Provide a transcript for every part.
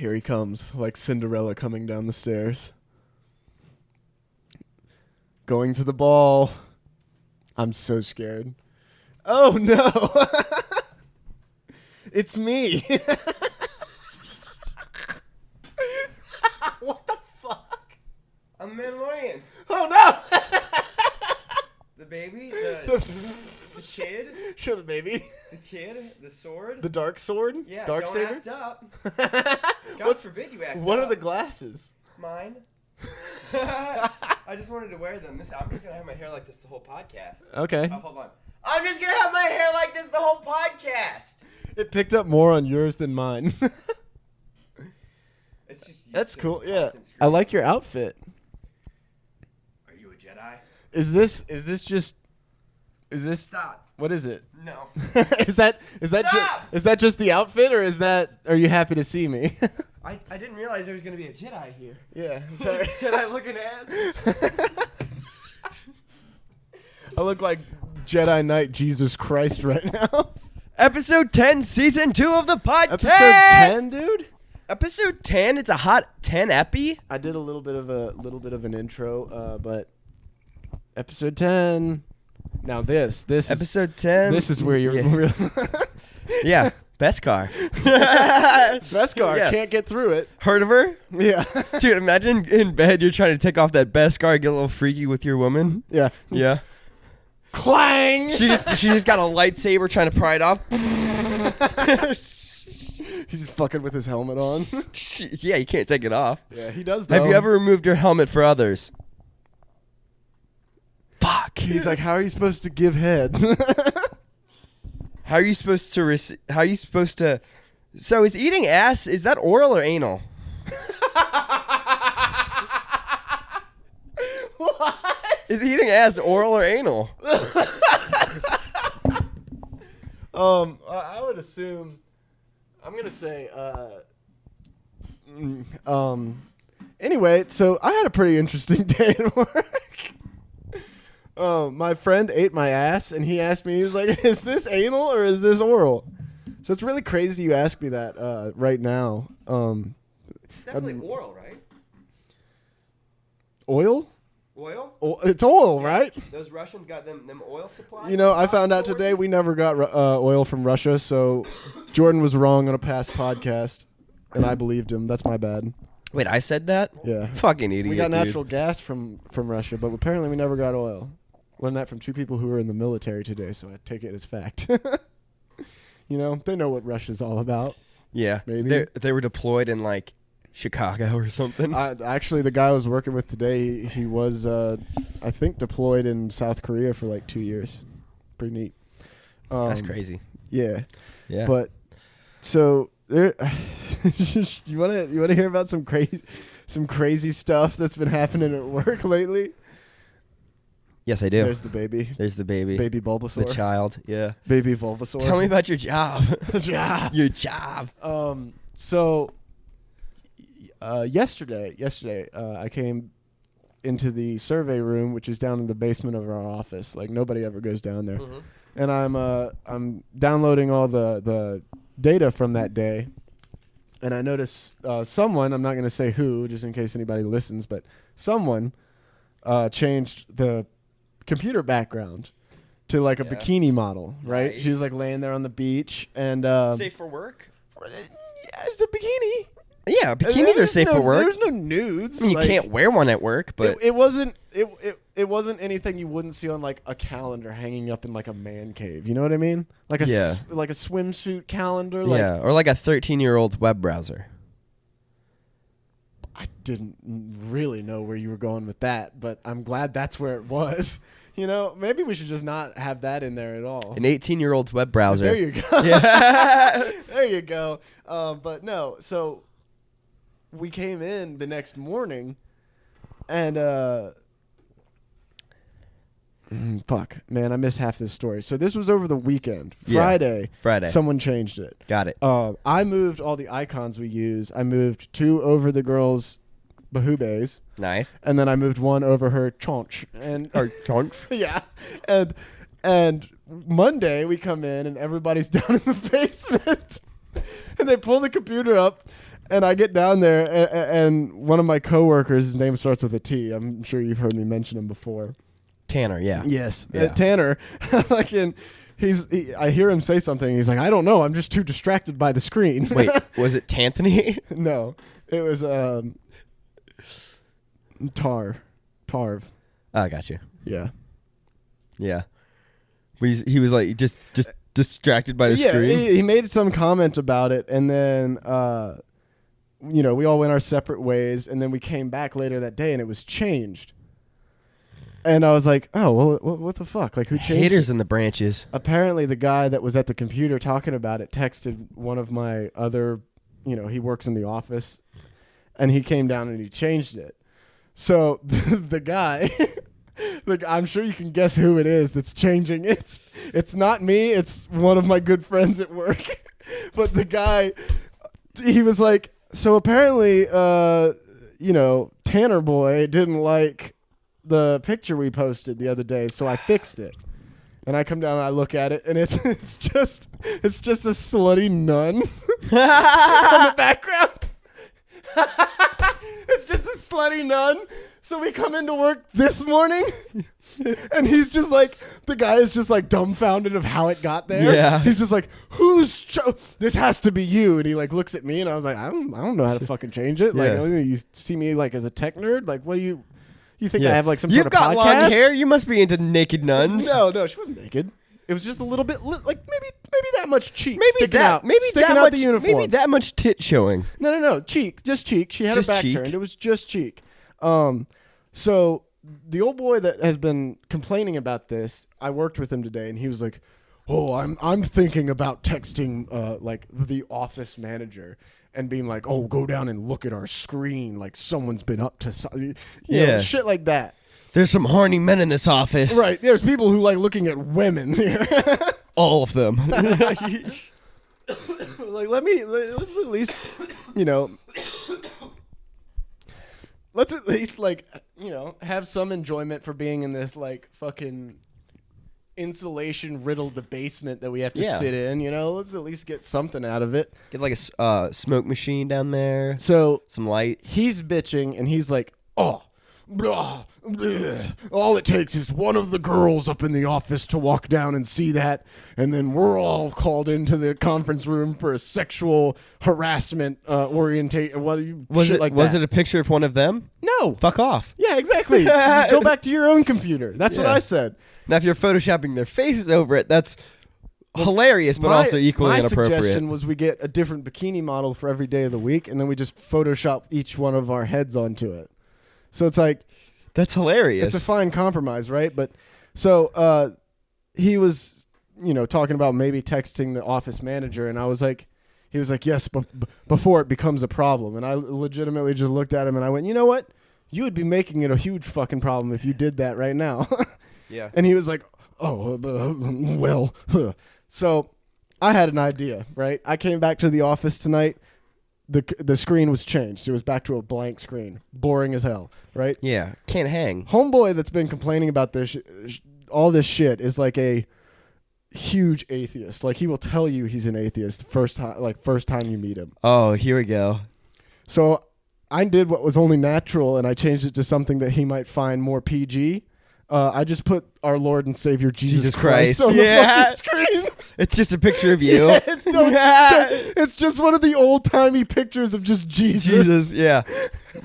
Here he comes, like Cinderella coming down the stairs. Going to the ball. I'm so scared. Oh, no. It's me. What the fuck? I'm the Mandalorian. Oh, no. The baby, the kid. Show the baby. The kid, the sword. The dark sword? Yeah, dark don't saber? act up. God forbid you act up. What are the glasses? Mine. I just wanted to wear them. I'm just going to have my hair like this the whole podcast. Okay. Oh, hold on. I'm just going to have my hair like this the whole podcast. It picked up more on yours than mine. It's just That's cool. Yeah. I like your outfit. Are you a Jedi? Is this Stop. What is it? No. is that just the outfit, or are you happy to see me? I didn't realize there was going to be a Jedi here. Yeah. Sorry. Jedi looking ass. I look like Jedi Knight Jesus Christ right now. Episode 10, season 2 of the podcast. Episode 10, dude. Episode 10. It's a hot 10 epi. I did a little bit of an intro, but episode 10. Now this Episode 10. This is where you're real. Yeah, Beskar. Beskar, Yeah. can't get through it. Heard of her? Yeah. Dude, imagine in bed you're trying to take off that Beskar, get a little freaky with your woman. Yeah. Yeah. Clang. She just got a lightsaber trying to pry it off. He's just fucking with his helmet on. Yeah, you can't take it off. Yeah, he does though. Have you ever removed your helmet for others? Fuck. He's like, how are you supposed to give head? How are you supposed to So is eating ass, is that oral or anal? What? Is eating ass oral or anal? I would assume. I'm gonna say. Anyway, so I had a pretty interesting day at work. My friend ate my ass, and he asked me. He was like, "Is this anal or is this oral?" So it's really crazy you ask me that right now. Definitely oral, right? Oil? Oil? It's oil, right? Those Russians got them oil supplies. You know, I found out today we never got oil from Russia, so Jordan was wrong on a past podcast, and I believed him. That's my bad. Wait, I said that? Yeah. Fucking idiot. We got dude. natural gas from Russia, but apparently we never got oil. Learned that from two people who were in the military today, so I take it as fact. You know, they know what Russia's all about. Yeah. Maybe. They were deployed in, like, Chicago or something. Actually, the guy I was working with today, he was, I think, deployed in South Korea for like 2 years. Pretty neat. That's crazy. Yeah. Yeah. But so there, you want to hear about some crazy stuff that's been happening at work lately? Yes, I do. There's the baby. Baby Bulbasaur. The child. Yeah. Baby Bulbasaur. Tell me about your job. Your job. So yesterday, I came into the survey room, which is down in the basement of our office. Like nobody ever goes down there. Mm-hmm. And I'm downloading all the data from that day. And I noticed someone, I'm not going to say who, just in case anybody listens, but someone changed the computer background to like a bikini model, right? Nice. She was like laying there on the beach and safe for work? Yeah, it's a bikini. Yeah, bikinis are safe for work. There's no nudes. I mean, you can't wear one at work, but it wasn't anything you wouldn't see on like a calendar hanging up in like a man cave. You know what I mean? Like a swimsuit calendar. Like, yeah, or like a 13-year-old's web browser. I didn't really know where you were going with that, but I'm glad that's where it was. You know, maybe we should just not have that in there at all. An 18-year-old's web browser. There you go. Yeah. There you go. But no, so we came in the next morning and fuck, man, I missed half this story. So this was over the weekend. Friday. Someone changed it. Got it. I moved all the icons we use. I moved 2 over the girls' bahubes. Nice. And then I moved 1 over her chonch. Or chonch. Yeah. And Monday we come in and everybody's down in the basement. And they pull the computer up And I get down there, and one of my coworkers, his name starts with a T. I'm sure you've heard me mention him before. Tanner, yeah. Yes. Yeah. Tanner, fucking, I hear him say something. He's like, I don't know. I'm just too distracted by the screen. Wait, was it Tanthony? No. It was Tarv. Oh, I got you. Yeah. Yeah. He was like just distracted by the screen. He made some comment about it, and then we all went our separate ways, and then we came back later that day, and it was changed. And I was like, oh, well, what the fuck? Like, who changed Haters it? in the branches. Apparently, the guy that was at the computer talking about it texted one of my other, he works in the office, and he came down and he changed it. So the guy, I'm sure you can guess who it is that's changing it. It's not me. It's one of my good friends at work. But the guy, he was like, so apparently, Tanner boy didn't like the picture we posted the other day, so I fixed it. And I come down and I look at it, and it's just a slutty nun in the background. It's just a slutty nun. So we come into work this morning, and he's just like, the guy is just like dumbfounded of how it got there. Yeah. He's just like, this has to be you. And he like looks at me, and I was like, I don't know how to fucking change it. Like, Yeah. you see me like as a tech nerd? Like, what do you think Yeah. I have like some You've sort of podcast? got long hair. You must be into naked nuns. No, she wasn't naked. It was just a little bit like maybe that much cheek Maybe sticking out. Maybe sticking that out much. the uniform. Maybe that much tit showing. No, cheek, just cheek. She had Just her back cheek? turned. It was just cheek. So the old boy that has been complaining about this, I worked with him today, and he was like, "Oh, I'm thinking about texting like the office manager and being like, oh, go down and look at our screen, like someone's been up to shit like that." There's some horny men in this office. Right. There's people who like looking at women here. All of them. Like, let's at least, let's at least like, have some enjoyment for being in this like fucking insulation riddled basement that we have to sit in. Let's at least get something out of it. Get like a smoke machine down there. So some lights. He's bitching, and he's like, oh, blah, bleh. All it takes is one of the girls up in the office to walk down and see that, and then we're all called into the conference room for a sexual harassment orientation. Was it a picture of one of them? No. Fuck off. Yeah, exactly. So just go back to your own computer. That's what I said. Now, if you're photoshopping their faces over it, that's hilarious, but also equally inappropriate. My suggestion was we get a different bikini model for every day of the week, and then we just Photoshop each one of our heads onto it. So it's like, that's hilarious. It's a fine compromise, right? But so he was, talking about maybe texting the office manager, and he was like, yes, before it becomes a problem. And I legitimately just looked at him and I went, you know what? You would be making it a huge fucking problem if you did that right now. Yeah. And he was like, oh, well. So I had an idea, right? I came back to the office tonight. The screen was changed. It was back to a blank screen. Boring as hell, right? Yeah. Can't hang. Homeboy that's been complaining about this, all this shit, is like a huge atheist. Like, he will tell you he's an atheist first time you meet him. Oh, here we go. So I did what was only natural, and I changed it to something that he might find more PG. I just put our Lord and Savior Jesus Christ on the fucking screen. It's just a picture of you. It's just one of the old-timey pictures of just Jesus. Yeah.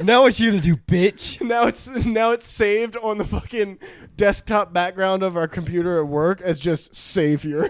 Now what you gonna do, bitch? Now it's saved on the fucking desktop background of our computer at work as just Savior.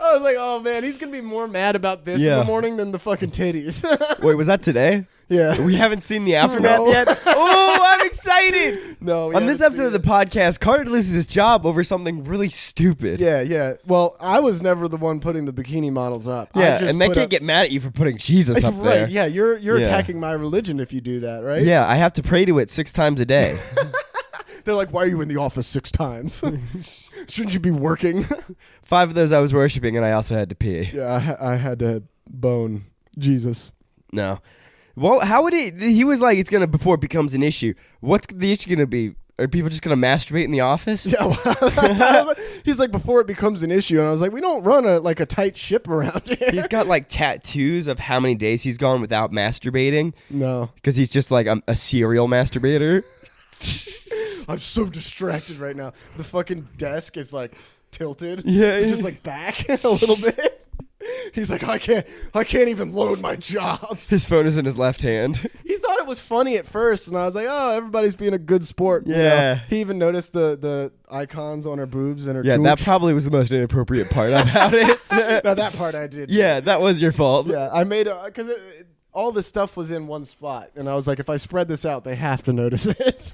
I was like, oh man, he's gonna be more mad about this in the morning than the fucking titties. Wait, was that today? Yeah. We haven't seen the aftermath yet? Oh, I'm excited. No. On this episode of the podcast, Carter loses his job over something really stupid. Yeah. Well, I was never the one putting the bikini models up. Yeah, and they can't get mad at you for putting Jesus up there. Right, yeah, you're attacking my religion if you do that, right? Yeah, I have to pray to it 6 times a day. They're like, why are you in the office 6 times? Shouldn't you be working? 5 of those I was worshiping, and I also had to pee. Yeah, I had to bone Jesus. No. Well, how would he was like, it's going to, before it becomes an issue. What's the issue going to be? Are people just going to masturbate in the office? Yeah, well, he's like, before it becomes an issue. And I was like, we don't run a tight ship around here. He's got like tattoos of how many days he's gone without masturbating. No. Because he's just like a serial masturbator. I'm so distracted right now. The fucking desk is like tilted. Yeah. It's just like back a little bit. He's like, I can't even load my jobs. His phone is in his left hand. He thought it was funny at first, and I was like, oh, everybody's being a good sport. Yeah. You know? He even noticed the icons on her boobs and her Yeah, chooch. that probably was the most inappropriate part about it. Now that part I did. Yeah, that was your fault. Yeah, I made because all the stuff was in one spot, and I was like, if I spread this out, they have to notice it,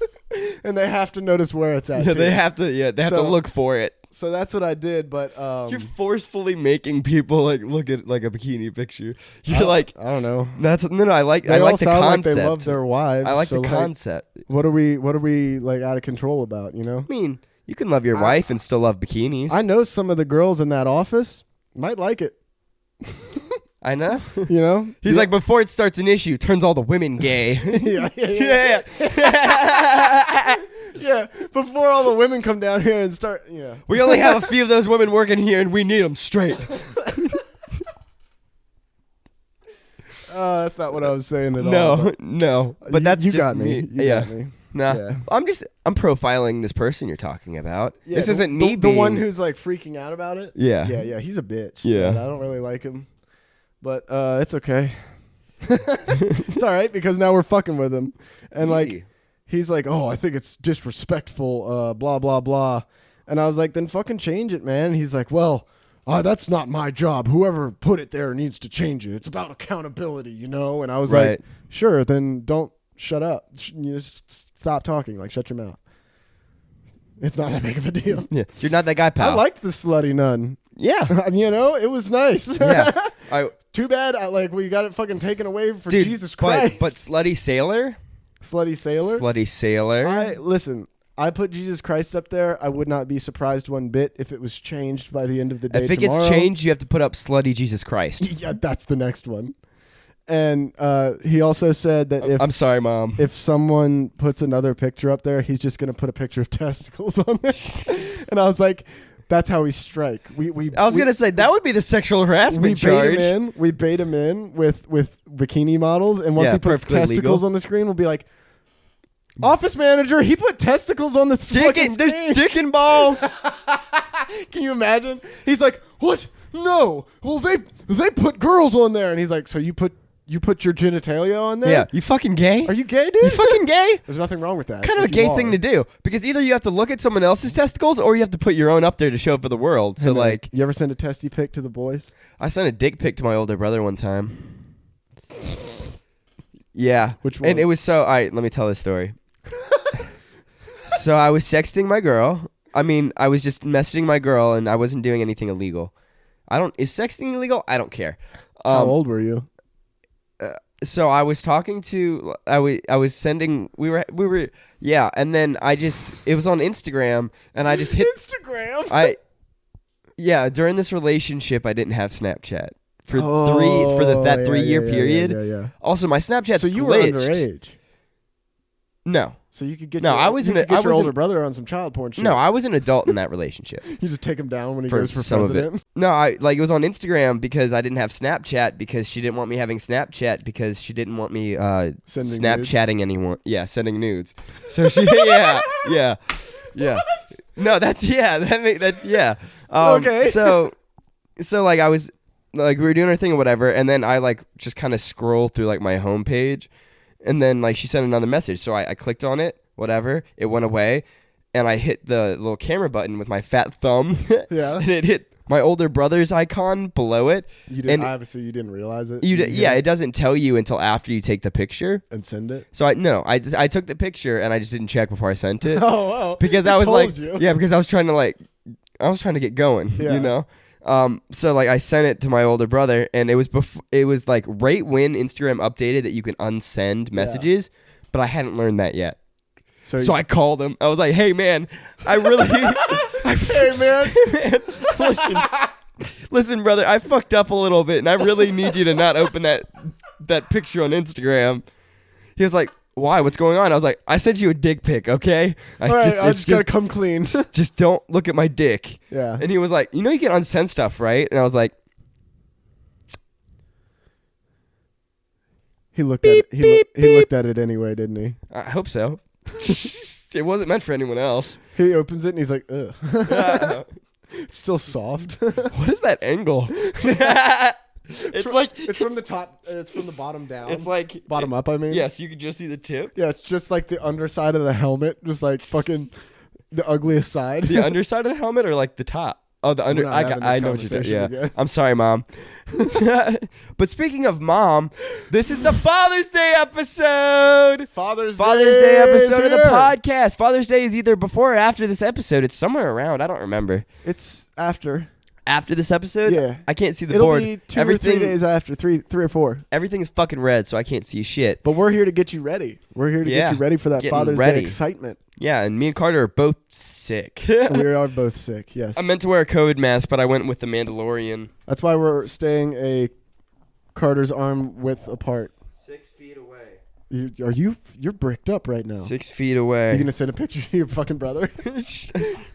and they have to notice where it's at. Yeah, too. they have to look for it. So that's what I did, but You're forcefully making people like look at like a bikini picture. You're I don't know. They I like the all sound concept. like they love their wives. I like so the concept. What are we like out of control about? You know? I mean, you can love your wife and still love bikinis. I know some of the girls in that office might like it. I know. You know? He's like, before it starts an issue, turns all the women gay. Yeah. Before all the women come down here and start, We only have a few of those women working here, and we need them straight. That's not what I was saying at all. No. But that's you just got me. You got me. Nah. Yeah. I'm profiling this person you're talking about. Yeah, this isn't me the being one who's like freaking out about it. Yeah. Yeah. He's a bitch. Yeah. I don't really like him, but it's okay. It's all right because now we're fucking with him, and like he's like, oh, I think it's disrespectful. Blah blah blah, and I was like, then fucking change it, man. He's like, well, that's not my job. Whoever put it there needs to change it. It's about accountability, you know. And I was like, sure, then don't shut up. You just stop talking. Like, shut your mouth. It's not that big of a deal. Yeah, you're not that guy, pal. I liked the slutty nun. Yeah. You know, it was nice. Yeah. Too bad, we got it fucking taken away for Dude, Jesus Christ. But Slutty Sailor? Slutty Sailor? Slutty Sailor. Listen, I put Jesus Christ up there. I would not be surprised one bit if it was changed by the end of the day If it tomorrow. gets changed, you have to put up Slutty Jesus Christ. Yeah, that's the next one. And he also said that I'm sorry, Mom. If someone puts another picture up there, he's just going to put a picture of testicles on it. And I was like, that's how we strike. I was going to say, that would be the sexual harassment charge. We bait him in with bikini models, and once he puts testicles on the screen, we'll be like, office manager, he put testicles on the fucking screen. There's dick and balls. Can you imagine? He's like, what? No. Well, they put girls on there. And he's like, so you put your genitalia on there? Yeah. You fucking gay? Are you gay, dude? You fucking gay? There's nothing wrong with that. Kind of a gay thing to do. Because either you have to look at someone else's testicles or you have to put your own up there to show it for the world. So, like... You ever send a testy pic to the boys? I sent a dick pic to my older brother one time. Yeah. Which one? And it was so... All right, let me tell this story. So I was sexting my girl. I mean, I was just messaging my girl and I wasn't doing anything illegal. Is sexting illegal? I don't care. How old were you? So I was talking to, I was sending, we were, yeah. And then it was on Instagram and I just hit Instagram. During this relationship, I didn't have Snapchat for that 3 year period. Yeah. Also, my Snapchat's So you glitched. were underage. No. So you could get your older brother on some child porn shit. No, I was an adult in that relationship. You just take him down when he goes for some president? Of it. No, it was on Instagram because I didn't have Snapchat because she didn't want me having Snapchat because she didn't want me Snapchatting anyone. Yeah, sending nudes. So she, yeah. No, that's, yeah. Okay. So like I was, like we were doing our thing or whatever, and then I like just kind of scroll through like my homepage. And then, like, she sent another message. So I clicked on it, whatever. It went away. And I hit the little camera button with my fat thumb. Yeah. And it hit my older brother's icon below it. Obviously, you didn't realize it. It doesn't tell you until after you take the picture. And send it? So, I took the picture, and I just didn't check before I sent it. Oh. Because I was like... You. Yeah, because I was trying to get going, you know? So like I sent it to my older brother and it was like right when Instagram updated that you can unsend messages, but I hadn't learned that yet. So I called him. I was like, hey man, I really, hey man, listen brother, I fucked up a little bit and I really need you to not open that that picture on Instagram. He was like, why? What's going on? I was like, I sent you a dick pic, okay? I just gotta come clean. Just don't look at my dick. Yeah. And he was like, you know you can unsend stuff, right? And I was like, he looked at it. He looked at it anyway, didn't he? I hope so. It wasn't meant for anyone else. He opens it and he's like, ugh. It's still soft. What is that angle? It's from the top. It's from the bottom down. It's like bottom up. I mean, yes, you can just see the tip. Yeah, it's just like the underside of the helmet, just like fucking the ugliest side. The underside of the helmet, or like the top? Oh, the under. I know what you're doing. Yeah, again. I'm sorry, Mom. But speaking of Mom, this is the Father's Day episode. Father's Day episode of the podcast. Father's Day is either before or after this episode. It's somewhere around. I don't remember. It's after. After this episode? Yeah. I can't see the It'll board. It'll be 2 or 3 days after, three or four. Everything is fucking red, so I can't see shit. But we're here to get you ready. We're here to get you ready for that Father's Day excitement. Yeah, and me and Carter are both sick. We are both sick, yes. I meant to wear a COVID mask, but I went with the Mandalorian. That's why we're staying a Carter's arm width apart. 6 feet away. You're bricked up right now. 6 feet away. You gonna send a picture of your fucking brother?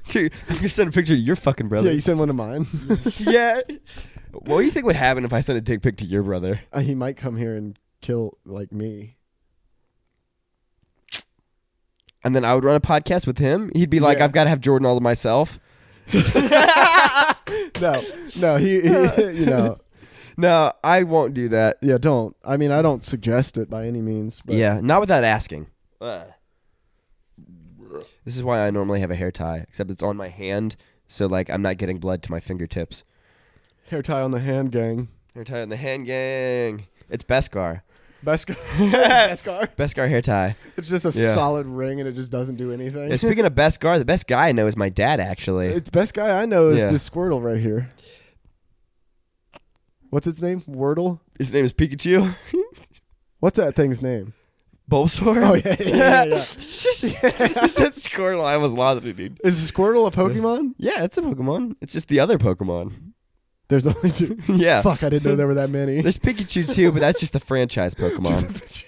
Dude, I'm gonna send a picture of your fucking brother. Yeah, you send one to mine. Yeah. What do you think would happen if I sent a dick pic to your brother? He might come here and kill like me. And then I would run a podcast with him. He'd be like, I've got to have Jordan all to myself. No, he you know. No, I won't do that. Yeah, don't. I mean, I don't suggest it by any means. But yeah, not without asking. This is why I normally have a hair tie, except it's on my hand, so like I'm not getting blood to my fingertips. Hair tie on the hand, gang. Hair tie on the hand, gang. It's Beskar. Beskar hair tie. It's just a solid ring, and it just doesn't do anything. Yeah, speaking of Beskar, the best guy I know is my dad, actually. The best guy I know is this Squirtle right here. What's its name? Wordle? His name is Pikachu. What's that thing's name? Bulbasaur? Oh, yeah. You said Squirtle. I was lost, dude. Is Squirtle a Pokemon? Yeah, it's a Pokemon. It's just the other Pokemon. There's only 2. Yeah. Fuck, I didn't know there were that many. There's Pikachu too, but that's just the franchise Pokemon.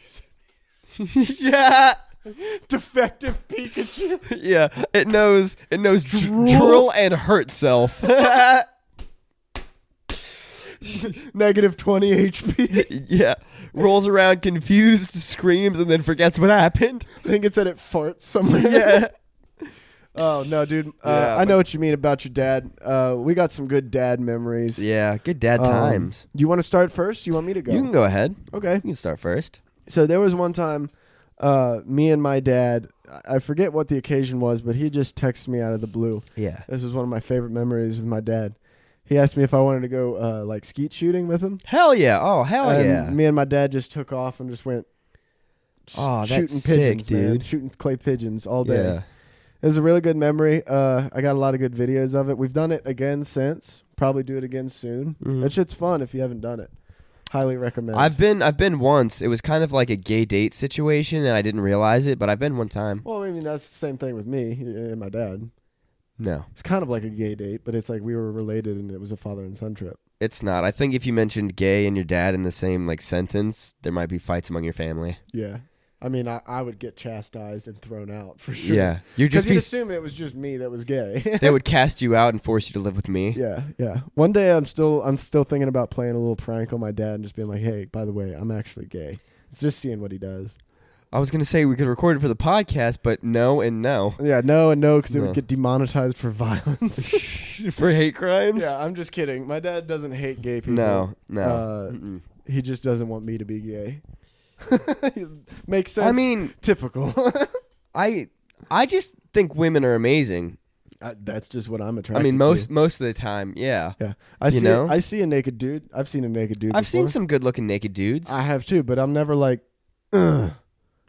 Yeah. Defective Pikachu. Yeah. It knows drool and hurt self. Negative 20 HP. Yeah. Rolls around confused, screams, and then forgets what happened. I think it said it farts somewhere. Yeah. Oh, no, dude. I know what you mean about your dad. We got some good dad memories. Yeah, good dad times. Do you want to start first? You want me to go? You can go ahead. Okay. You can start first. So there was one time me and my dad, I forget what the occasion was, but he just texted me out of the blue. Yeah. This was one of my favorite memories with my dad. He asked me if I wanted to go like skeet shooting with him. Hell yeah. Oh, hell yeah. Me and my dad just took off and just went shooting that's pigeons, sick, dude. man. Shooting clay pigeons all day. Yeah. It was a really good memory. I got a lot of good videos of it. We've done it again since. Probably do it again soon. Mm-hmm. That shit's fun if you haven't done it. Highly recommend. I've been once. It was kind of like a gay date situation, and I didn't realize it, but I've been one time. Well, I mean, that's the same thing with me and my dad. No. It's kind of like a gay date, but it's like we were related and it was a father and son trip. It's not. I think if you mentioned gay and your dad in the same like sentence, there might be fights among your family. Yeah. I mean, I would get chastised and thrown out for sure. Yeah. You'd assume it was just me that was gay. They would cast you out and force you to live with me. Yeah, yeah. One day I'm still thinking about playing a little prank on my dad and just being like, hey, by the way, I'm actually gay. It's just seeing what he does. I was going to say we could record it for the podcast, but no and no. Yeah, no and no, because it would get demonetized for violence. For hate crimes? Yeah, I'm just kidding. My dad doesn't hate gay people. No. He just doesn't want me to be gay. Makes sense. I mean, typical. I just think women are amazing. That's just what I'm attracted to. I mean, most of the time, yeah. Yeah. I see a naked dude. I've seen a naked dude I've before. seen some good-looking naked dudes. I have too, but I'm never like, ugh.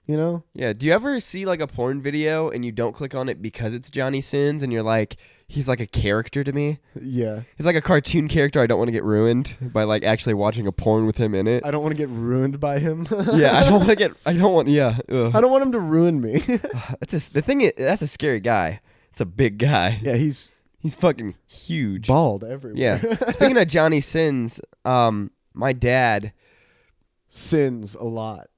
You know? Yeah. Do you ever see like a porn video and you don't click on it because it's Johnny Sins and you're like, he's like a character to me? Yeah. He's like a cartoon character. I don't want to get ruined by like actually watching a porn with him in it. I don't want to get ruined by him. Yeah. I don't want him to ruin me. That's a scary guy. It's a big guy. Yeah. He's fucking huge. Bald everywhere. Yeah. Speaking of Johnny Sins, my dad. sins a lot.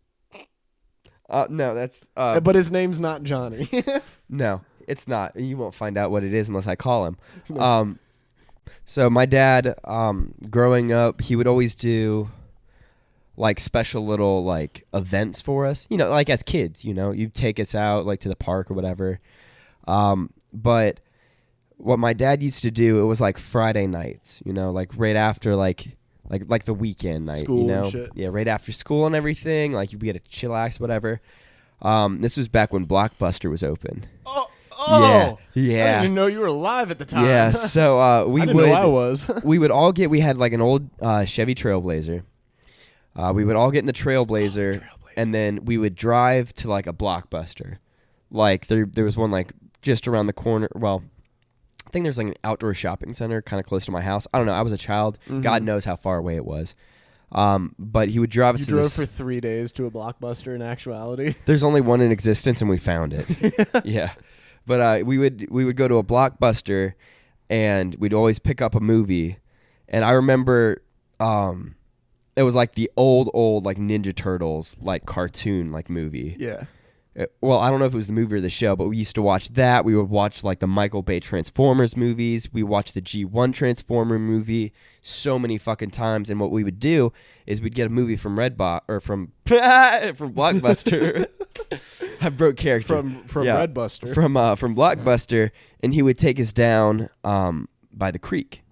No, that's but his name's not Johnny. No, it's not. You won't find out what it is unless I call him. So my dad, growing up, he would always do like special little like events for us. You know, like as kids, you know, you'd take us out like to the park or whatever. But what my dad used to do, it was like Friday nights, you know, like right after like the weekend night, school, you know, and shit. yeah, right after school and everything. Like we had to chillax, whatever. This was back when Blockbuster was open. Oh, yeah. I didn't even know you were alive at the time. Yeah, so we I didn't know I was. We would all we had like an old Chevy Trailblazer. We would all get in the Trailblazer, and then we would drive to like a Blockbuster. Like there was one like just around the corner. Well, I think there's like an outdoor shopping center kind of close to my house. I don't know. I was a child. Mm-hmm. God knows how far away it was. But he would drive us. You drove for 3 days to a Blockbuster. In actuality, there's only one in existence, and we found it. Yeah, but we would go to a Blockbuster, and we'd always pick up a movie. And I remember, it was like the old like Ninja Turtles like cartoon like movie. Yeah. Well, I don't know if it was the movie or the show, but we used to watch that. We would watch like the Michael Bay Transformers movies. We watched the G1 Transformer movie so many fucking times. And what we would do is we'd get a movie from from Blockbuster. I broke character from Redbuster. From Blockbuster, and he would take us down by the creek,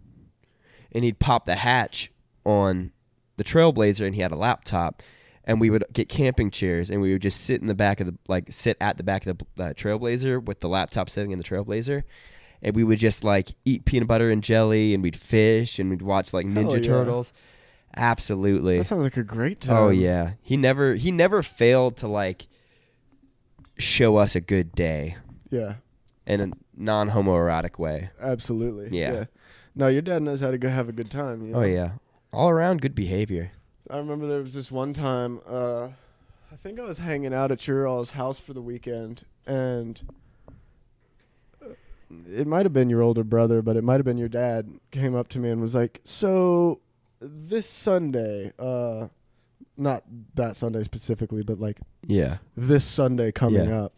and he'd pop the hatch on the Trailblazer, and he had a laptop. And we would get camping chairs, and we would just sit at the back of the Trailblazer with the laptop sitting in the Trailblazer, and we would just like eat peanut butter and jelly, and we'd fish, and we'd watch like Ninja Turtles. Absolutely, that sounds like a great time. Oh yeah, he never failed to like show us a good day. Yeah, in a non-homoerotic way. Absolutely. Yeah. No, your dad knows how to have a good time. You know? Oh yeah, all around good behavior. I remember there was this one time, I think I was hanging out at your all's house for the weekend, and it might have been your older brother, but it might have been your dad, came up to me and was like, so this Sunday, not that Sunday specifically, but like this Sunday coming up,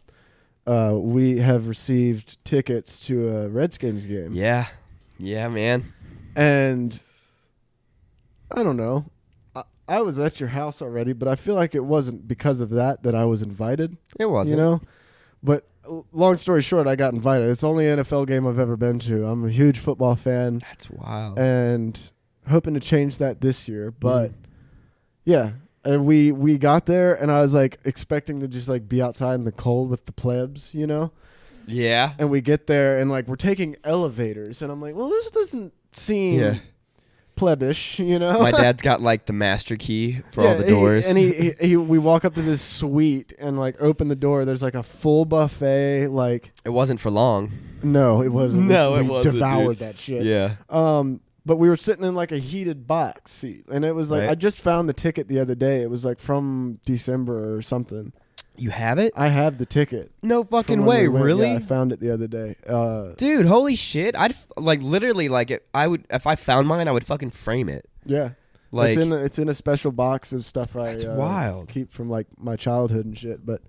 we have received tickets to a Redskins game. Yeah. Yeah, man. And I don't know. I was at your house already, but I feel like it wasn't because of that I was invited. It wasn't. You know? But long story short, I got invited. It's the only NFL game I've ever been to. I'm a huge football fan. That's wild. And hoping to change that this year. But, yeah. And we got there, and I was, like, expecting to just, like, be outside in the cold with the plebs, you know? Yeah. And we get there, and, like, we're taking elevators. And I'm like, well, this doesn't seem... Yeah. Plebish, you know. My dad's got like the master key for all the doors. We walk up to this suite and like open the door. There's like a full buffet. Like it wasn't for long. No, it wasn't. No, we it wasn't. Devoured dude. That shit. Yeah. But we were sitting in like a heated box seat, and it was like right. I just found the ticket the other day. It was like from December or something. You have it? I have the ticket. No fucking way, really? Yeah, I found it the other day. Dude, holy shit! I'd like literally like I would if I found mine, I would fucking frame it. Yeah, like it's in a special box of stuff that's wild. Keep from like my childhood and shit. But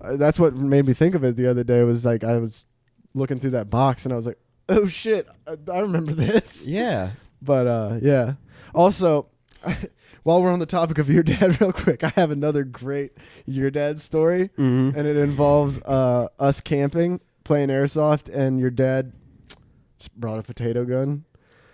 that's what made me think of it the other day. Was like I was looking through that box and I was like, oh shit, I remember this. Yeah. But yeah. Also. While we're on the topic of your dad, real quick, I have another great your dad story, and it involves us camping, playing airsoft, and your dad just brought a potato gun.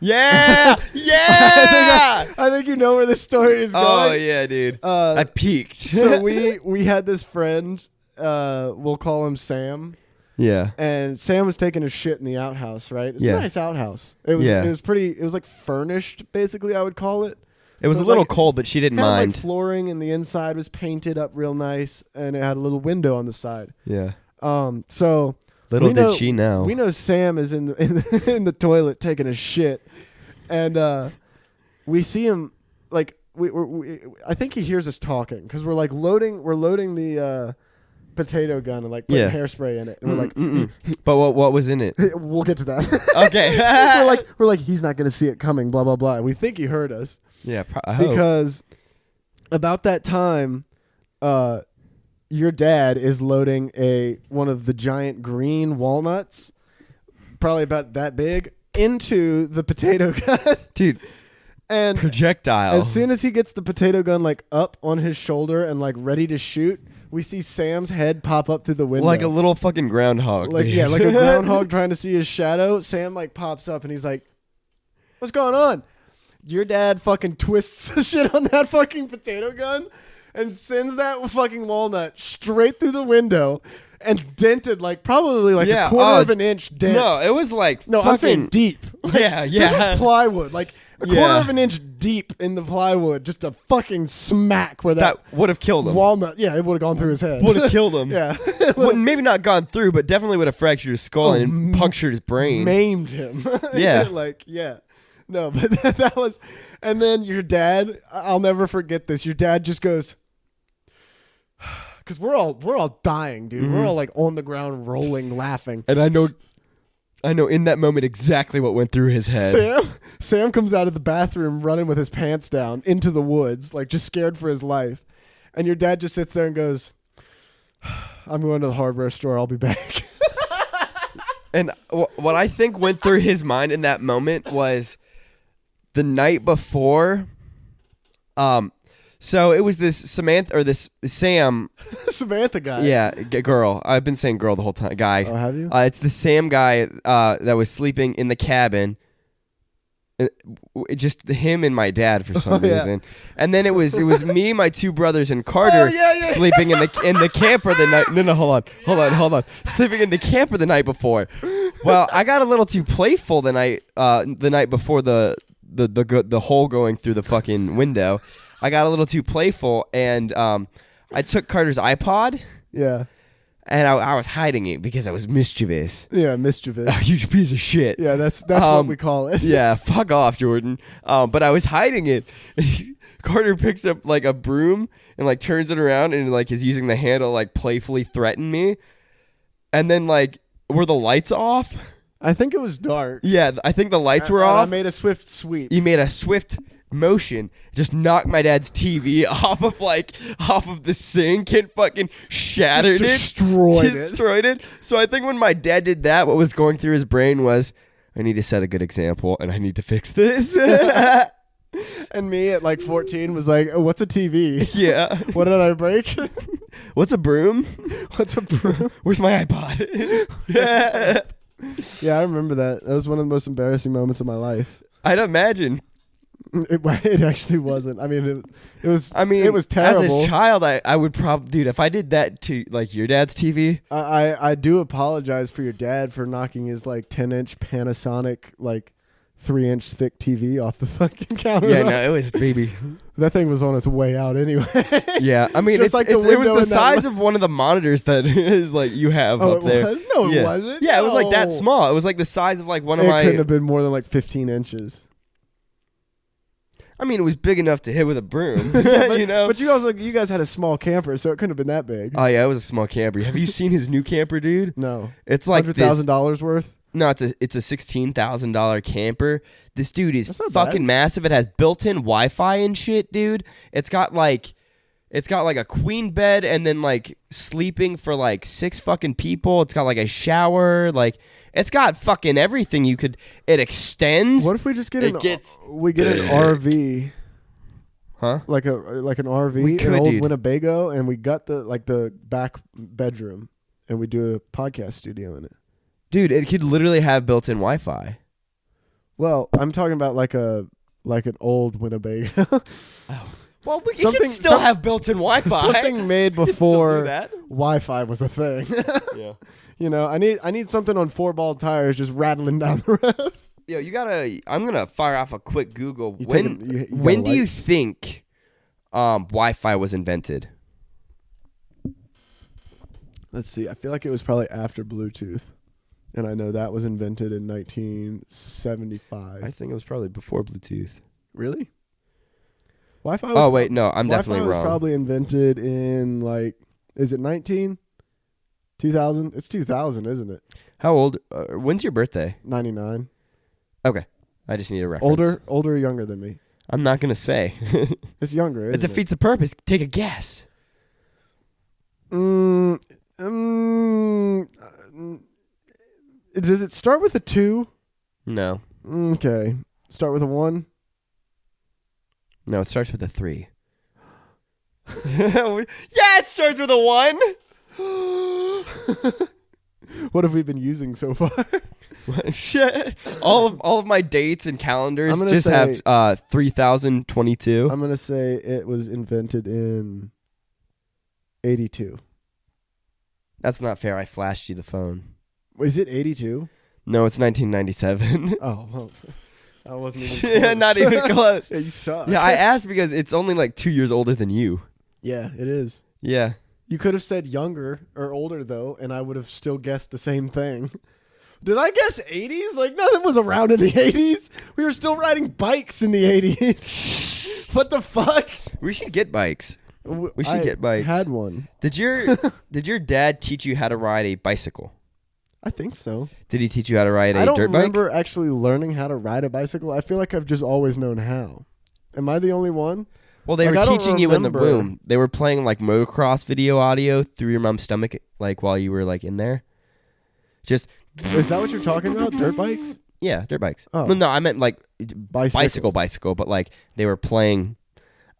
Yeah, yeah. I think you know where this story is going. Oh yeah, dude. I peeked. So we had this friend, we'll call him Sam. Yeah. And Sam was taking a shit in the outhouse, right? It's a nice outhouse. It was pretty. It was like furnished, basically. I would call it. It was a little cold, but she didn't mind. Like flooring and the inside was painted up real nice, and it had a little window on the side. Yeah. So little did she know. We know Sam is in the toilet taking a shit, and we see him like we I think he hears us talking because we're like loading the potato gun and like putting hairspray in it, and we're like, but what was in it? We'll get to that. Okay. we're like he's not gonna see it coming. Blah blah blah. We think he heard us. Yeah, because about that time, your dad is loading one of the giant green walnuts, probably about that big, into the potato gun. Dude. And projectile. As soon as he gets the potato gun like up on his shoulder and like ready to shoot, we see Sam's head pop up through the window. Like a little fucking groundhog. Like, yeah, like a groundhog trying to see his shadow. Sam like pops up and he's like, "What's going on?" Your dad fucking twists the shit on that fucking potato gun and sends that fucking walnut straight through the window and dented like probably like a quarter of an inch dent. No, it was like I'm saying deep. Like, yeah. This was plywood. Like a quarter of an inch deep in the plywood. Just a fucking smack where that would have killed him. Walnut. Yeah, it would have gone through his head. Would have killed him. Yeah. Well, maybe not gone through, but definitely would have fractured his skull and punctured his brain. Maimed him. Yeah. Like, yeah. No, but that was, and then your dad, I'll never forget this. Your dad just goes, because we're all dying, dude. Mm-hmm. We're all like on the ground, rolling, laughing. And I know in that moment exactly what went through his head. Sam comes out of the bathroom running with his pants down into the woods, like just scared for his life. And your dad just sits there and goes, "I'm going to the hardware store. I'll be back." And what I think went through his mind in that moment was the night before. So it was this Samantha or this Sam. Samantha guy. Yeah, girl. I've been saying girl the whole time. Guy. Oh, have you? It's the Sam guy that was sleeping in the cabin. Just him and my dad for some reason. And then it was me, my two brothers, and Carter sleeping in the camper the night. No, hold on. Sleeping in the camper the night before. Well, I got a little too playful the night before the hole going through the fucking window. I got a little too playful, and I took Carter's iPod. Yeah. And I was hiding it because I was mischievous. Yeah, mischievous. A huge piece of shit. Yeah, that's what we call it. Yeah, fuck off, Jordan. But I was hiding it. Carter picks up like a broom and like turns it around and like is using the handle like playfully threaten me. And then like, were the lights off? I think it was dark. Yeah, I think the lights were off. I made a swift sweep. You made a swift motion, just knocked my dad's TV off of the sink and fucking shattered destroyed it. So I think when my dad did that, what was going through his brain was, I need to set a good example and I need to fix this. And me at like 14 was like, "Oh, what's a TV? Yeah. What did I break? What's a broom? What's a broom? Where's my iPod?" Yeah, I remember that. That was one of the most embarrassing moments of my life. I'd imagine. It actually wasn't. I mean, it was. I mean, it was terrible. As a child, I would probably, dude, if I did that to like your dad's TV. I do apologize for your dad for knocking his like 10-inch Panasonic like 3-inch thick TV off the fucking counter. Yeah, no, it was baby. That thing was on its way out anyway. Yeah, I mean, it was the size of one of the monitors that is like you have up there. Was? No, it wasn't. Yeah, it was like that small. It was like the size of like one of my. It couldn't have been more than like 15 inches. I mean, it was big enough to hit with a broom, you know. But you guys had a small camper, so it couldn't have been that big. Oh yeah, it was a small camper. Have you seen his new camper, dude? No. It's like $100,000 worth. No, it's a $16,000 camper. This dude is fucking massive. It has built-in Wi-Fi and shit, dude. It's got like a queen bed and then like sleeping for like 6 fucking people. It's got like a shower, like. It's got fucking everything you could. It extends. What if we just get an RV? Huh? Like an RV, an old Winnebago, and we got the back bedroom, and we do a podcast studio in it. Dude, it could literally have built-in Wi-Fi. Well, I'm talking about like an old Winnebago. Oh. Well, we can still have built-in Wi-Fi. Something made before Wi-Fi was a thing. Yeah. You know, I need something on 4-ball tires just rattling down the road. Yo, I'm gonna fire off a quick Google. When do you think Wi-Fi was invented? Let's see. I feel like it was probably after Bluetooth, and I know that was invented in 1975. I think it was probably before Bluetooth. Really? Wi-Fi. Oh wait, no, I'm definitely wrong. Wi-Fi was probably invented in is it 2000? It's 2000, isn't it? How old? When's your birthday? 99. Okay, I just need a reference. Older or younger than me? I'm not gonna say. It's younger. It defeats the purpose. Take a guess. Does it start with a 2? No. Okay. Start with a 1? No, it starts with a 3. Yeah, it starts with a 1. What have we been using so far? Shit. All of my dates and calendars just have 3022. I'm going to say it was invented in 82. That's not fair. I flashed you the phone. Is it 82? No, it's 1997. Oh, well, I wasn't even close. Yeah, not even close. Yeah, you suck. Yeah, I asked because it's only like 2 years older than you. Yeah, it is. Yeah. You could have said younger or older, though, and I would have still guessed the same thing. Did I guess 80s? Like, nothing was around in the 80s. We were still riding bikes in the 80s. What the fuck? We should get bikes. We should get bikes. I had one. Did your dad teach you how to ride a bicycle? I think so. Did he teach you how to ride a dirt bike? I don't remember actually learning how to ride a bicycle. I feel like I've just always known how. Am I the only one? Well, they were teaching you in the womb. They were playing like motocross video audio through your mom's stomach, like while you were like in there. Just is that what you're talking about? Dirt bikes? Yeah, dirt bikes. Oh. Well, no, I meant like bicycle, but like they were playing.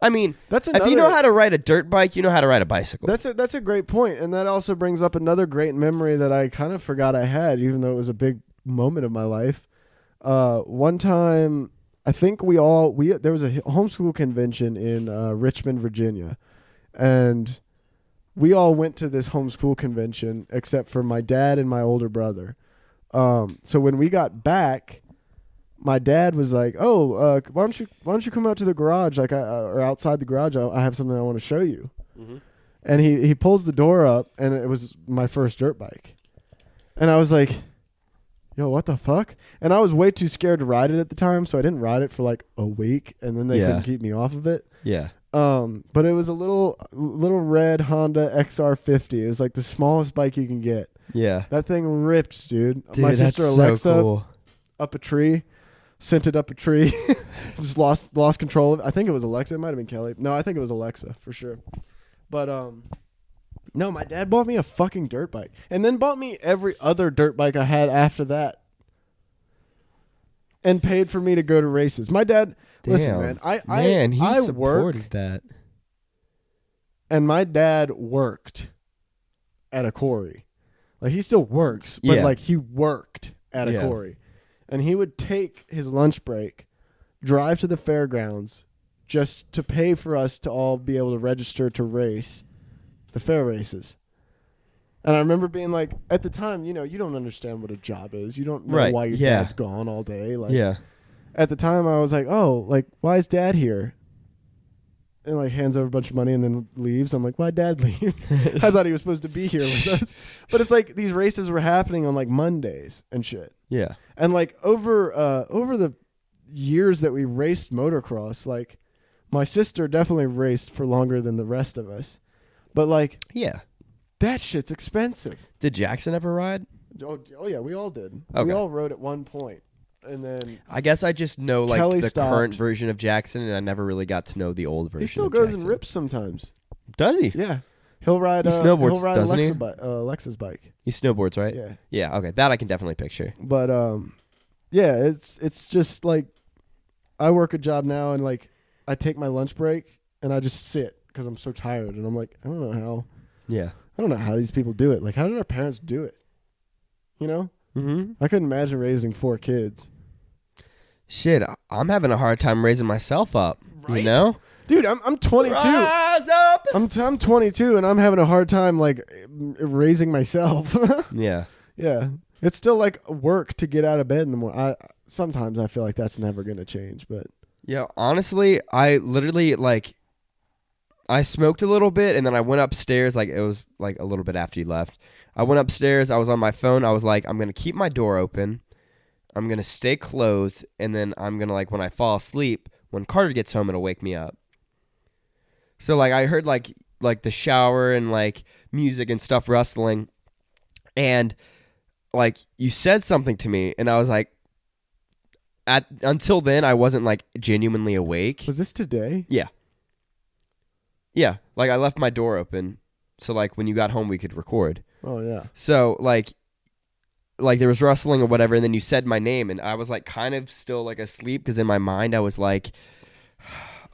I mean, if you know how to ride a dirt bike, you know how to ride a bicycle. That's a great point, and that also brings up another great memory that I kind of forgot I had, even though it was a big moment of my life. One time, I think there was a homeschool convention in Richmond, Virginia, and we all went to this homeschool convention except for my dad and my older brother. So when we got back, my dad was like, "Oh, why don't you come out to the garage, like or outside the garage? I have something I want to show you." Mm-hmm. And he pulls the door up, and it was my first dirt bike, and I was like, "Yo, what the fuck?" And I was way too scared to ride it at the time, so I didn't ride it for like a week, and then they couldn't keep me off of it. Yeah. But it was a little red Honda XR50. It was like the smallest bike you can get. Yeah. That thing ripped, dude. My sister that's Alexa so cool. up a tree. Sent it up a tree. Just lost control of it. I think it was Alexa. It might have been Kelly. No, I think it was Alexa for sure. But no, my dad bought me a fucking dirt bike, and then bought me every other dirt bike I had after that, and paid for me to go to races. My dad, listen, man, I supported that, and my dad worked at a quarry. Like he still works, but like he worked at a quarry. And he would take his lunch break, drive to the fairgrounds, just to pay for us to all be able to register to race the fair races. And I remember being like, at the time, you don't understand what a job is. You don't know why your dad's gone all day. Like, at the time, I was like, oh, like, why is dad here? And like hands over a bunch of money and then leaves. I'm like, why'd dad leave? I thought he was supposed to be here with us. But it's like these races were happening on like Mondays and shit. Yeah. And like over the years that we raced motocross, like my sister definitely raced for longer than the rest of us. But like, that shit's expensive. Did Jackson ever ride? Oh yeah, we all did. Okay. We all rode at one point. And then I guess I just know like Kelly the stopped. Current version of Jackson, and I never really got to know the old version. He still of goes Jackson. and rips sometimes. Does he? Yeah. He'll ride he snowboards, he'll ride doesn't he? Alexa's bike. He snowboards, right? Yeah. Yeah, okay. That I can definitely picture. But yeah, it's just like I work a job now, and like I take my lunch break and I just sit because I'm so tired, and I'm like, I don't know how. Yeah. I don't know how these people do it. Like, how did our parents do it? You know? Mm-hmm. I couldn't imagine raising 4 kids. Shit, I'm having a hard time raising myself up. Right? You know? Dude, I'm 22. Rise up! I'm 22, and I'm having a hard time, like, raising myself. Yeah. Yeah. It's still, like, work to get out of bed in the morning. Sometimes I feel like that's never going to change, but... Yeah, honestly, I literally, like... I smoked a little bit, and then I went upstairs, like, it was, like, a little bit after you left. I went upstairs, I was on my phone, I was like, I'm going to keep my door open, I'm going to stay closed, and then I'm going to, like, when I fall asleep, when Carter gets home, it'll wake me up. So, like, I heard, like the shower and, like, music and stuff rustling, and, like, you said something to me, and I was like, until then, I wasn't like genuinely awake. Was this today? Yeah. Yeah. Like I left my door open. So like when you got home, we could record. Oh, yeah. So like there was rustling or whatever. And then you said my name and I was like kind of still like asleep. Because in my mind, I was like,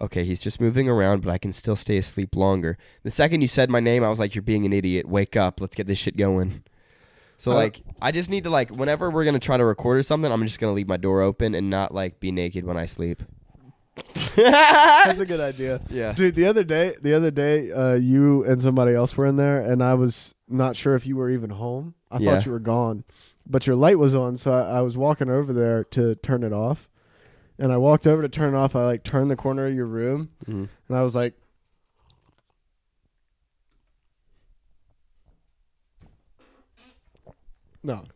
okay, he's just moving around, but I can still stay asleep longer. The second you said my name, I was like, you're being an idiot. Wake up. Let's get this shit going. So, like, I just need to, like, whenever we're going to try to record or something, I'm just going to leave my door open and not, like, be naked when I sleep. That's a good idea. Yeah. Dude, the other day, you and somebody else were in there, and I was not sure if you were even home. I thought you were gone. But your light was on, so I was walking over there to turn it off. And I walked over to turn it off. I, like, turned the corner of your room, and I was like,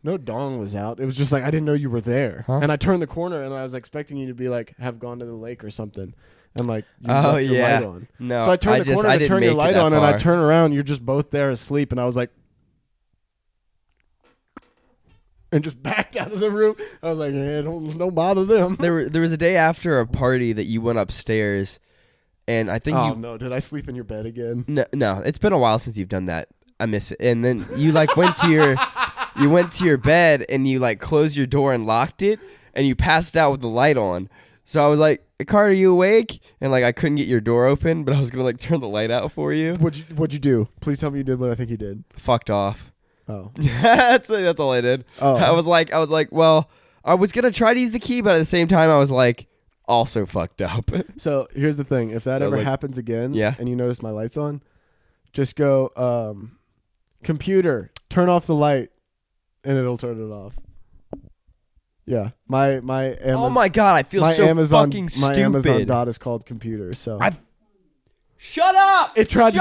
No dong was out. It was just like I didn't know you were there. Huh? And I turned the corner and I was expecting you to be like have gone to the lake or something. And like you left your light on. No. So I turned the corner to turn your light on and I turn around, you're just both there asleep, and I was like and just backed out of the room. I was like, hey, don't bother them. There was a day after a party that you went upstairs and I think no, did I sleep in your bed again? No, it's been a while since you've done that. I miss it. And then you like went to your bed and you like closed your door and locked it and you passed out with the light on. So I was like, Carter, are you awake? And like I couldn't get your door open, but I was gonna like turn the light out for you. What'd you do? Please tell me you did what I think you did. Fucked off. Oh. that's all I did. Oh. I was like, well, I was gonna try to use the key, but at the same time I was like also fucked up. So here's the thing. If that ever happens again and you notice my light's on, just go computer, turn off the light, and it'll turn it off. Yeah, my Amazon, oh my god, I feel so fucking stupid. My Amazon dot is called computer. So shut up! It tried to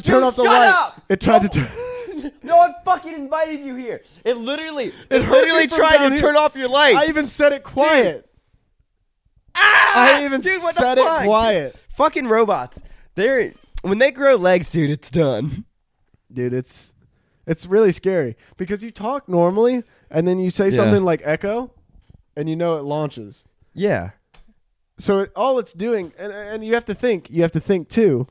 turn off the light. Up! It tried to turn. No one fucking invited you here. It literally tried to turn off your lights. I even said it quiet. Said it quiet. Fucking robots. When they grow legs, dude, it's done. Dude, it's really scary because you talk normally and then you say something like echo and you know it launches. Yeah. So all it's doing, and you have to think too,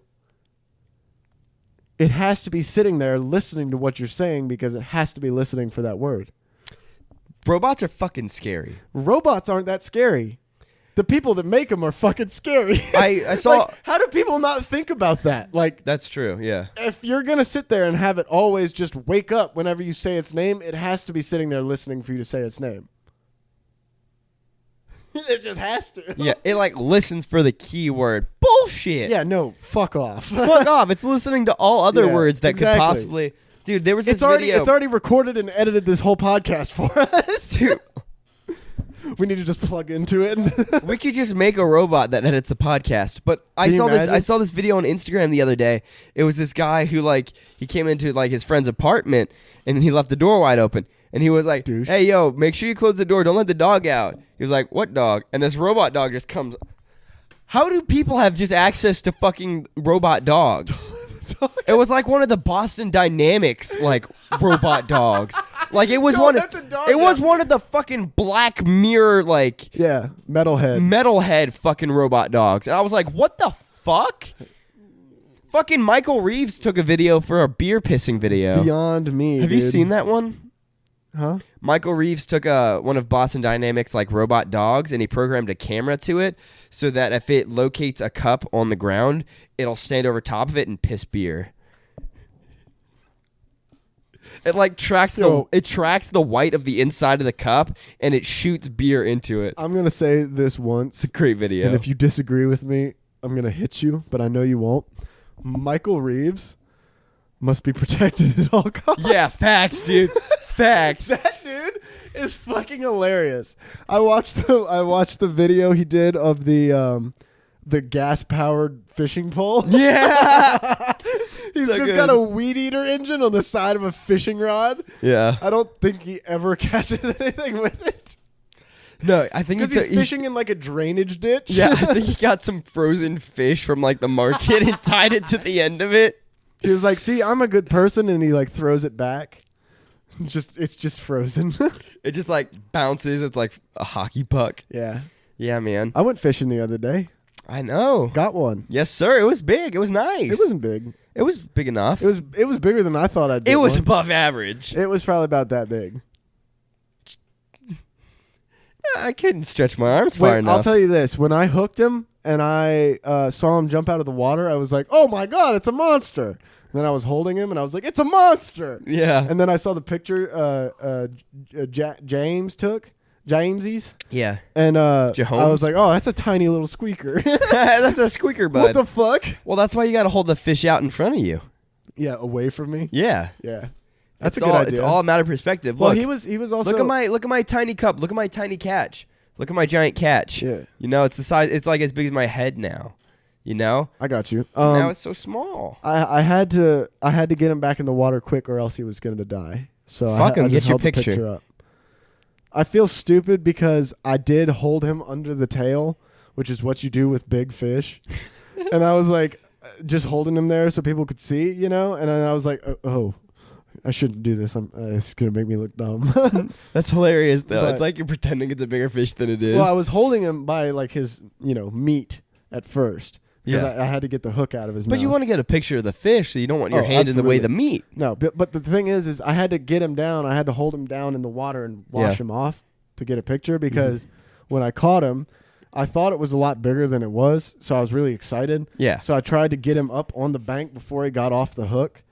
it has to be sitting there listening to what you're saying because it has to be listening for that word. Robots are fucking scary. Robots aren't that scary. The people that make them are fucking scary. I saw. Like, how do people not think about that? Like, that's true. Yeah. If you're gonna sit there and have it always just wake up whenever you say its name, it has to be sitting there listening for you to say its name. It just has to. Yeah. It like listens for the keyword. Bullshit. Yeah. No. Fuck off. Fuck off. It's listening to all other words that could possibly. Dude, there was this video. It's already recorded and edited this whole podcast for us. Dude. We need to just plug into it. We could just make a robot that edits the podcast. But I saw this video on Instagram the other day. It was this guy who like he came into like his friend's apartment and he left the door wide open. And he was like, Douche. "Hey, yo, make sure you close the door. Don't let the dog out." He was like, "What dog?" And this robot dog just comes. How do people have just access to fucking robot dogs? It was like one of the Boston Dynamics like robot dogs. Like it was one of the fucking Black Mirror like metalhead fucking robot dogs. And I was like, "What the fuck?" Fucking Michael Reeves took a video for a beer pissing video. Beyond me. Have you seen that one? Huh? Michael Reeves took one of Boston Dynamics like robot dogs and he programmed a camera to it so that if it locates a cup on the ground, it'll stand over top of it and piss beer. It like tracks the white of the inside of the cup and it shoots beer into it. I'm gonna say this once. It's a great video. And if you disagree with me, I'm gonna hit you, but I know you won't. Michael Reeves must be protected at all costs. Yeah, facts, dude. Facts. That dude is fucking hilarious. I watched the video he did of the gas powered fishing pole. Yeah. He's so just got a weed eater engine on the side of a fishing rod. Yeah. I don't think he ever catches anything with it. No, I think because he's fishing in like a drainage ditch. Yeah, I think he got some frozen fish from like the market and tied it to the end of it. He was like, "See, I'm a good person," and he like throws it back. It's just frozen. It just like bounces. It's like a hockey puck. Yeah. Yeah, man. I went fishing the other day. I know. Got one. Yes, sir. It was big. It was nice. It wasn't big. It was big enough. It was bigger than I thought I'd. It was one. above average. It was probably about that big. I couldn't stretch my arms far enough. I'll tell you this: when I hooked him and I saw him jump out of the water, I was like, "Oh my god, it's a monster!" And then I was holding him and I was like, "It's a monster!" Yeah. And then I saw the picture James took. Jamesies. Yeah. And I Jahomes? was like, "Oh, that's a tiny little squeaker." That's a squeaker, bud. What the fuck? Well, that's why you got to hold the fish out in front of you. Yeah, away from me. Yeah. Yeah. That's It's a good idea. It's all a matter of perspective. Well, Look, he was also look at my tiny cup. Look at my tiny catch. Look at my giant catch. Yeah. You know, it's the size. It's like as big as my head now. You know. I got you. Now it's so small. I had to get him back in the water quick, or else he was going to die. So Fuck him. I just Get your held the picture up. I feel stupid because I did hold him under the tail, which is what you do with big fish, and I was like, just holding him there so people could see, you know. And then I was like, oh. I shouldn't do this. It's gonna make me look dumb. That's hilarious, though. But- It's like you're pretending it's a bigger fish than it is. Well, I was holding him by like his, meat at first because Yeah. I had to get the hook out of his mouth. But you want to get a picture of the fish, so you don't want your Oh, hand in the way of the absolutely. meat. No, but the thing is I had to get him down. I had to hold him down in the water and wash him off to get a picture because when I caught him, I thought it was a lot bigger than it was, so I was really excited. Yeah. So I tried to get him up on the bank before he got off the hook.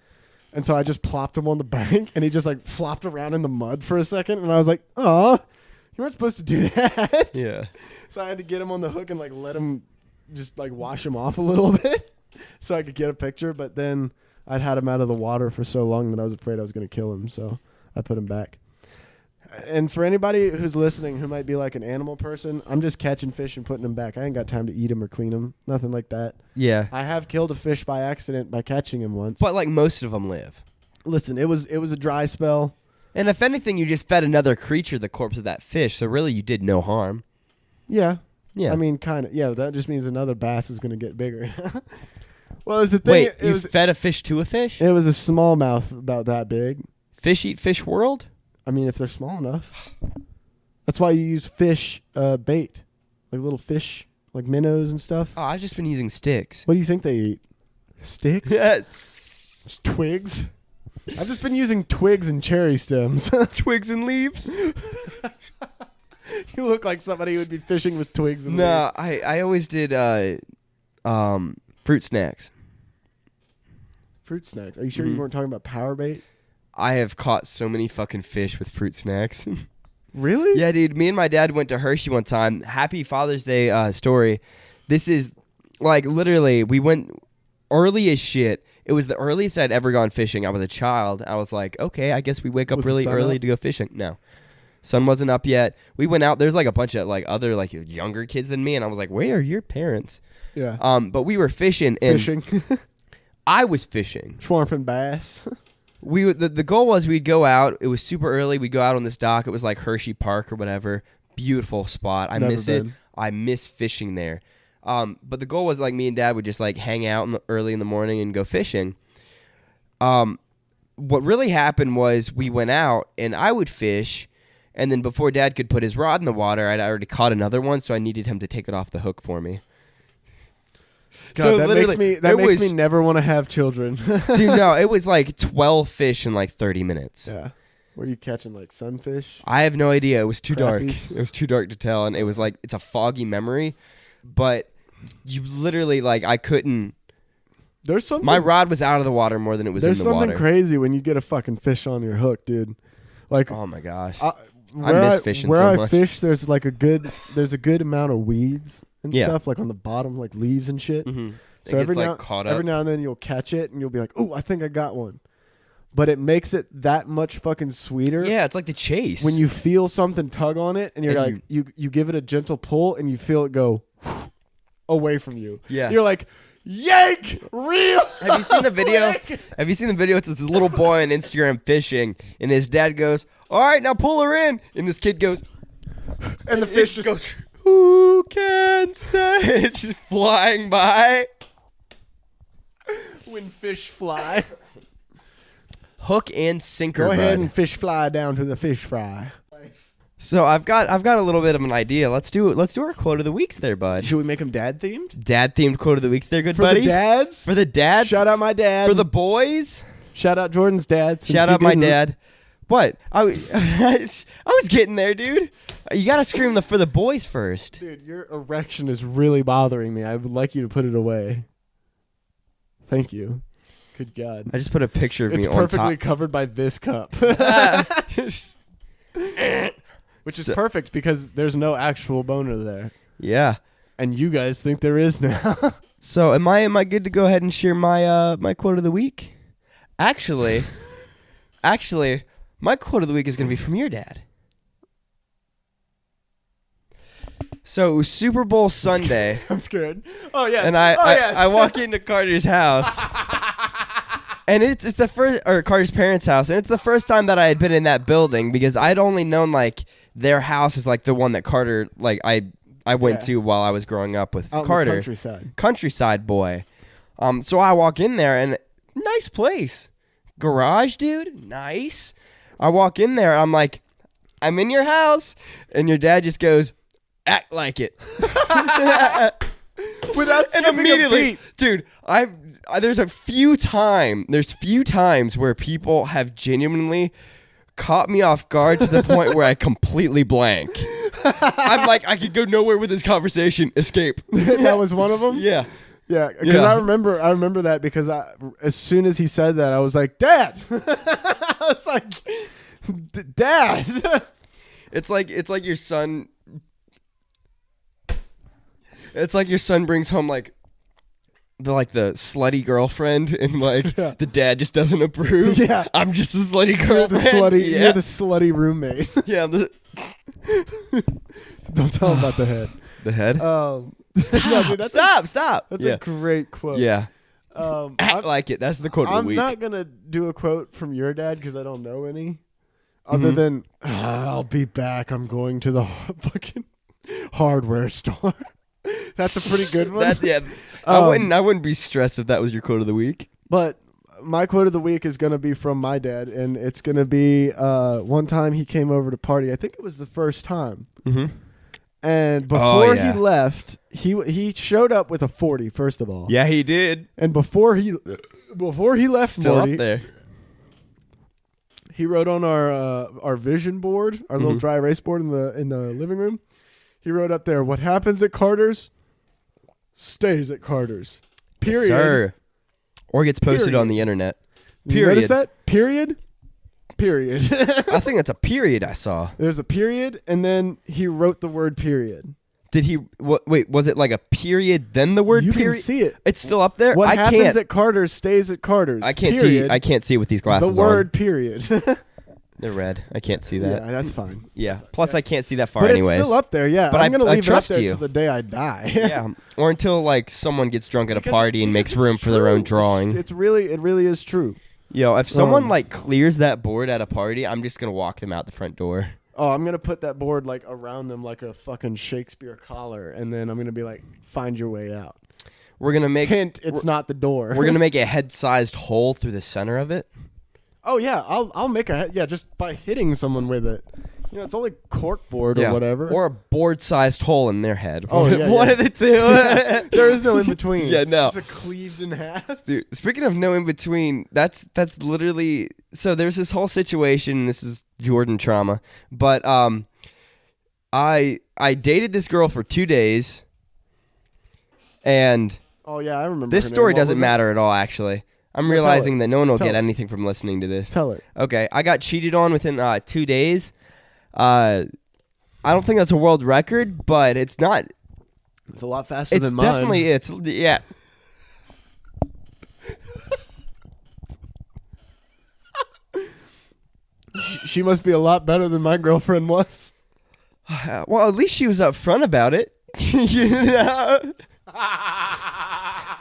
And so I just plopped him on the bank, and he just like flopped around in the mud for a second. And I was like, "Oh, you weren't supposed to do that." Yeah. So I had to get him on the hook and like let him just like wash him off a little bit, so I could get a picture. But then I'd had him out of the water for so long that I was afraid I was going to kill him. So I put him back. And for anybody who's listening who might be like an animal person, I'm just catching fish and putting them back. I ain't got time to eat them or clean them. Nothing like that. Yeah. I have killed a fish by accident by catching him once. But like most of them live. Listen, it was a dry spell. And if anything, you just fed another creature the corpse of that fish, so really you did no harm. Yeah. Yeah. I mean, kind of. Yeah, that just means another bass is going to get bigger. Well, it was the thing. Wait, you fed a fish to a fish? It was a smallmouth about that big. Fish eat fish world? I mean, if they're small enough. That's why you use fish bait. Like little fish, like minnows and stuff. Oh, I've just been using sticks. What do you think they eat? Sticks? Yes. Just twigs? I've just been using twigs and cherry stems. Twigs and leaves? You look like somebody who would be fishing with twigs and No, leaves. I always did fruit snacks. Fruit snacks. Are you sure you weren't talking about power bait? I have caught so many fucking fish with fruit snacks. Really? Yeah, dude. Me and my dad went to Hershey one time. Happy Father's Day story. This is like literally we went early as shit. It was the earliest I'd ever gone fishing. I was a child. I was like, okay, I guess we wake up Was the really sun early up? to go fishing. No. Sun wasn't up yet. We went out. There's like a bunch of like other like younger kids than me, and I was like, where are your parents? Yeah. But we were fishing, and Fishing. I was fishing. Schwarping bass. The goal was we'd go out. It was super early. We'd go out on this dock. It was like Hershey Park or whatever. Beautiful spot. I Never miss it. been. I miss fishing there. But the goal was like me and Dad would just like hang out early in the morning and go fishing. What really happened was we went out and I would fish, and then before Dad could put his rod in the water, I'd already caught another one, so I needed him to take it off the hook for me. God, So that literally, makes me never want to have children. Dude, no, it was like 12 fish in like 30 minutes. Yeah. Were you catching like sunfish? I have no idea. It was too dark. Crappies. It was too dark to tell, and it was like it's a foggy memory. But you literally like I couldn't. There's something. My rod was out of the water more than it was There's in the water. something crazy when you get a fucking fish on your hook, dude. Like, Oh my gosh! where miss fishing where so I much. fish, there's a good amount of weeds and Yeah. stuff, like on the bottom, like leaves and shit. Mm-hmm. So it every gets now like caught up. every now and then you'll catch it and you'll be like, "Oh, I think I got one," but it makes it that much fucking sweeter. Yeah, it's like the chase. When you feel something tug on it and you're And like, you give it a gentle pull and you feel it go away from you. Yeah. You're like, yank, reel. Have you seen the video? quick. Have you seen the video? It's this little boy on Instagram fishing, and his dad goes, "All right, now pull her in," and this kid goes, And the fish it just goes, "Who can say?" And it's just flying by. when fish fly. hook and sinker. Go ahead bud. and fish fly down to the fish fry. So I've got a little bit of an idea. Let's do our quote of the weeks there, bud. Should we make them dad themed? Dad themed quote of the weeks there, good For buddy. the dads? For the dads. Shout out my dad. For the boys. Shout out Jordan's dad. Shout out my dad. What? I was getting there, dude. You gotta scream for the boys first. Dude, your erection is really bothering me. I would like you to put it away. Thank you. Good God. I just put a picture of It's me on top. It's perfectly covered by this cup. Which is perfect because there's no actual boner there. Yeah. And you guys think there is now. So am I good to go ahead and share my my quote of the week? Actually, my quote of the week is gonna be from your dad. So it was Super Bowl Sunday. I'm scared. Oh yes. And I walk into Carter's house. And it's the first, or Carter's parents' house, and it's the first time that I had been in that building because I'd only known like their house is like the one that Carter like I went to while I was growing up with Out Carter. in the Countryside boy. So I walk in there and nice place. Garage, dude. Nice. I walk in there, I'm like, I'm in your house, and your dad just goes, act like it. Without skipping immediately, a beat. dude, there's few times where people have genuinely caught me off guard to the point where I completely blank. I'm like, I could go nowhere with this conversation. Escape. That was one of them? Yeah. Yeah, because I remember that because as soon as he said that, I was like, Dad. I was like, Dad. It's like your son. It's like your son brings home like the slutty girlfriend, and like the dad just doesn't approve. Yeah, I'm just a slutty girlfriend. You're the slutty roommate. Yeah. Don't tell him about the head. The head. Stop. That's a great quote. Yeah. Act like it. That's the quote of the week. I'm not gonna do a quote from your dad because I don't know any, other than I'll be back. I'm going to the fucking hardware store. That's a pretty good one. I wouldn't be stressed if that was your quote of the week. But my quote of the week is gonna be from my dad, and it's gonna be one time he came over to party. I think it was the first time. Mm-hmm. And before he left, he showed up with a 40. First of all, yeah, he did. And before he left, still Morty, up there. He wrote on our vision board, our little dry erase board in the living room. He wrote up there, "What happens at Carter's stays at Carter's." Period. Yes, sir. Or gets posted on the internet. Period. You notice that? Period. I think that's a period I saw. There's a period, and then he wrote the word period. Did he? Wait, was it like a period then the word you period? You can see it. It's still up there? What I happens can't. at Carter's stays at Carter's. I can't period. see. I can't see with these glasses the word on. period. They're red. I can't see that. Yeah, that's fine. Yeah. Plus, I can't see that far but anyways. It's still up there, yeah. But I'm going to leave it up trust there you. till the day I die. Yeah. Or until, like, someone gets drunk at a party and makes room for their own drawing. It really is true. Yo, if someone, like, clears that board at a party, I'm just going to walk them out the front door. Oh, I'm going to put that board, like, around them like a fucking Shakespeare collar, and then I'm going to be like, find your way out. We're going to make... Hint, it's not the door. We're going to make a head-sized hole through the center of it. Oh, yeah, I'll make just by hitting someone with it. You know, it's only cork board or whatever. Or a board-sized hole in their head. Oh, yeah, One of the two. There is no in-between. Yeah, no. It's just a cleaved in half. Dude, speaking of no in-between, that's literally... So there's this whole situation, this is Jordan trauma, but I dated this girl for 2 days, and... Oh, yeah, I remember this story doesn't matter at all, actually. I'm realizing that no one will get anything from listening to this. Tell it. Okay, I got cheated on within 2 days. I don't think that's a world record, but it's not. It's a lot faster than mine. It's definitely, yeah. She must be a lot better than my girlfriend was. Well, at least she was upfront about it. You know?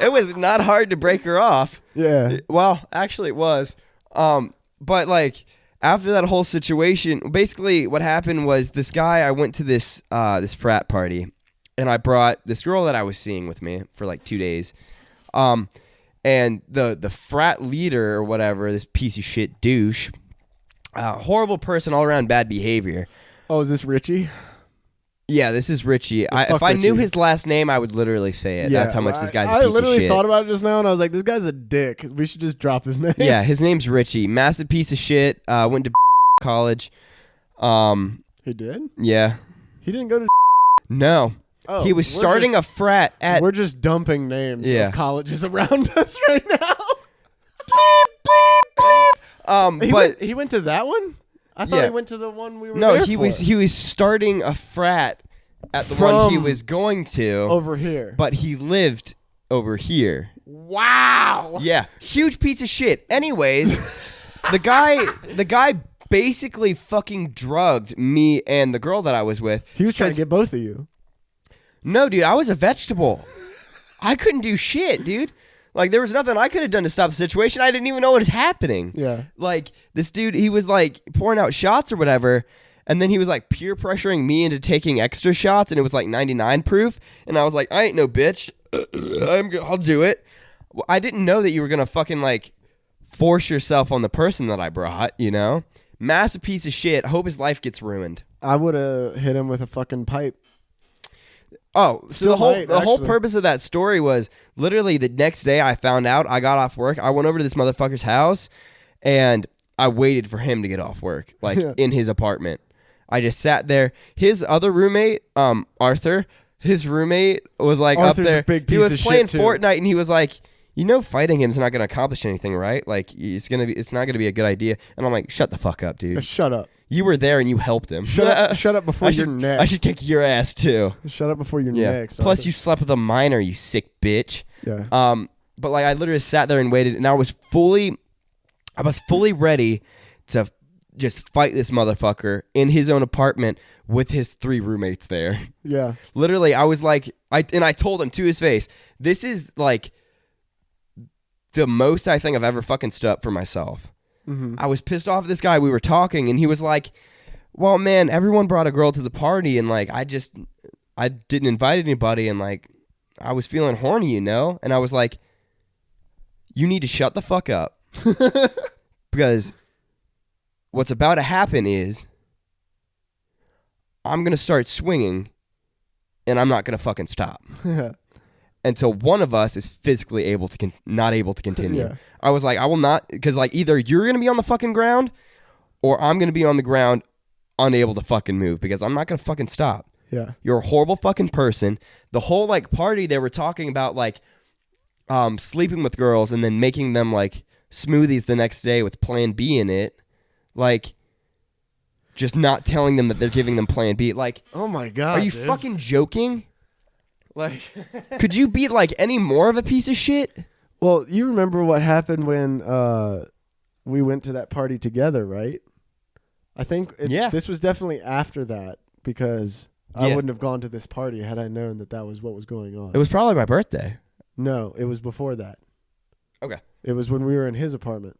It was not hard to break her off. Yeah. Well, actually it was. But like after that whole situation, basically what happened was this guy, I went to this frat party, and I brought this girl that I was seeing with me for like 2 days. And the frat leader or whatever, this piece of shit douche, horrible person, all around bad behavior. Oh, is this Richie? Yeah, this is Richie. If I knew his last name, I would literally say it. Yeah, that's how much this guy's a piece of shit. I literally thought about it just now, and I was like, this guy's a dick. We should just drop his name. Yeah, his name's Richie. Massive piece of shit. Went to college. He did? Yeah. He didn't go to No. Oh, he was starting a frat at... We're just dumping names of colleges around us right now. Bleep, bleep. He went to that one? I thought he went to the one we were there he was starting a frat at the one he was going to. Over here. But he lived over here. Wow. Yeah. Huge piece of shit. Anyways, the guy basically fucking drugged me and the girl that I was with. He was trying to get both of you. No, dude, I was a vegetable. I couldn't do shit, dude. Like, there was nothing I could have done to stop the situation. I didn't even know what was happening. Yeah. Like, this dude, he was, like, pouring out shots or whatever, and then he was, like, peer pressuring me into taking extra shots, and it was, like, 99 proof, and I was like, I ain't no bitch. I'll do it. Well, I didn't know that you were going to fucking, like, force yourself on the person that I brought, you know? Massive piece of shit. Hope his life gets ruined. I would have hit him with a fucking pipe. Oh, so the whole purpose of that story was literally the next day I found out, I got off work, I went over to this motherfucker's house, and I waited for him to get off work, like in his apartment. I just sat there. His other roommate, Arthur, his roommate was like Arthur's up there. A big piece he was of playing shit too. Fortnite, and he was like, you know, fighting him is not going to accomplish anything, right? Like, it's not going to be a good idea. And I'm like, shut the fuck up, dude. Shut up. You were there and you helped him. Shut up before you're next. I should kick your ass too. Shut up before you're next. Plus, you slept with a minor, you sick bitch. Yeah. But like, I literally sat there and waited, and I was fully ready to just fight this motherfucker in his own apartment with his 3 roommates there. Yeah. Literally, I was like, I told him to his face, this is like the most I think I've ever fucking stood up for myself. Mm-hmm. I was pissed off at this guy. We were talking, and he was like, well, man, everyone brought a girl to the party, and like, I didn't invite anybody, and like, I was feeling horny, you know? And I was like, you need to shut the fuck up. Because what's about to happen is I'm going to start swinging, and I'm not going to fucking stop. Until one of us is physically able to not able to continue. Yeah. I was like, I will not, because like either you're going to be on the fucking ground or I'm going to be on the ground unable to fucking move, because I'm not going to fucking stop. Yeah. You're a horrible fucking person. The whole like party, they were talking about like sleeping with girls and then making them like smoothies the next day with Plan B in it. Like, just not telling them that they're giving them Plan B. Like, oh my God. Are you dude. fucking joking? Like, could you be like any more of a piece of shit? Well, you remember what happened when we went to that party together, right? I think this was definitely after that, because I wouldn't have gone to this party had I known that that was what was going on. It was probably my birthday. No, it was before that. Okay. It was when we were in his apartment,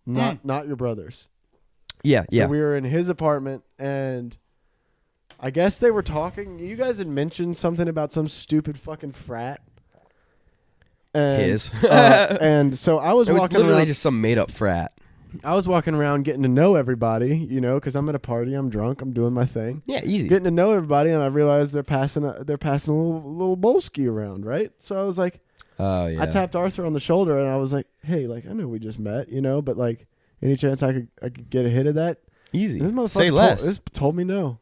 not your brother's. Yeah, So we were in his apartment, and I guess they were talking. You guys had mentioned something about some stupid fucking frat. And, and so I was walking literally around. Just some made up frat. I was walking around getting to know everybody, you know, because I'm at a party, I'm drunk, I'm doing my thing. Yeah, easy. Getting to know everybody, and I realized they're passing a little bolski around, right? So I was like, oh yeah. I tapped Arthur on the shoulder, and I was like, hey, like, I know we just met, you know, but like, any chance I could get a hit of that? Easy. This motherfucker Say less. told me no.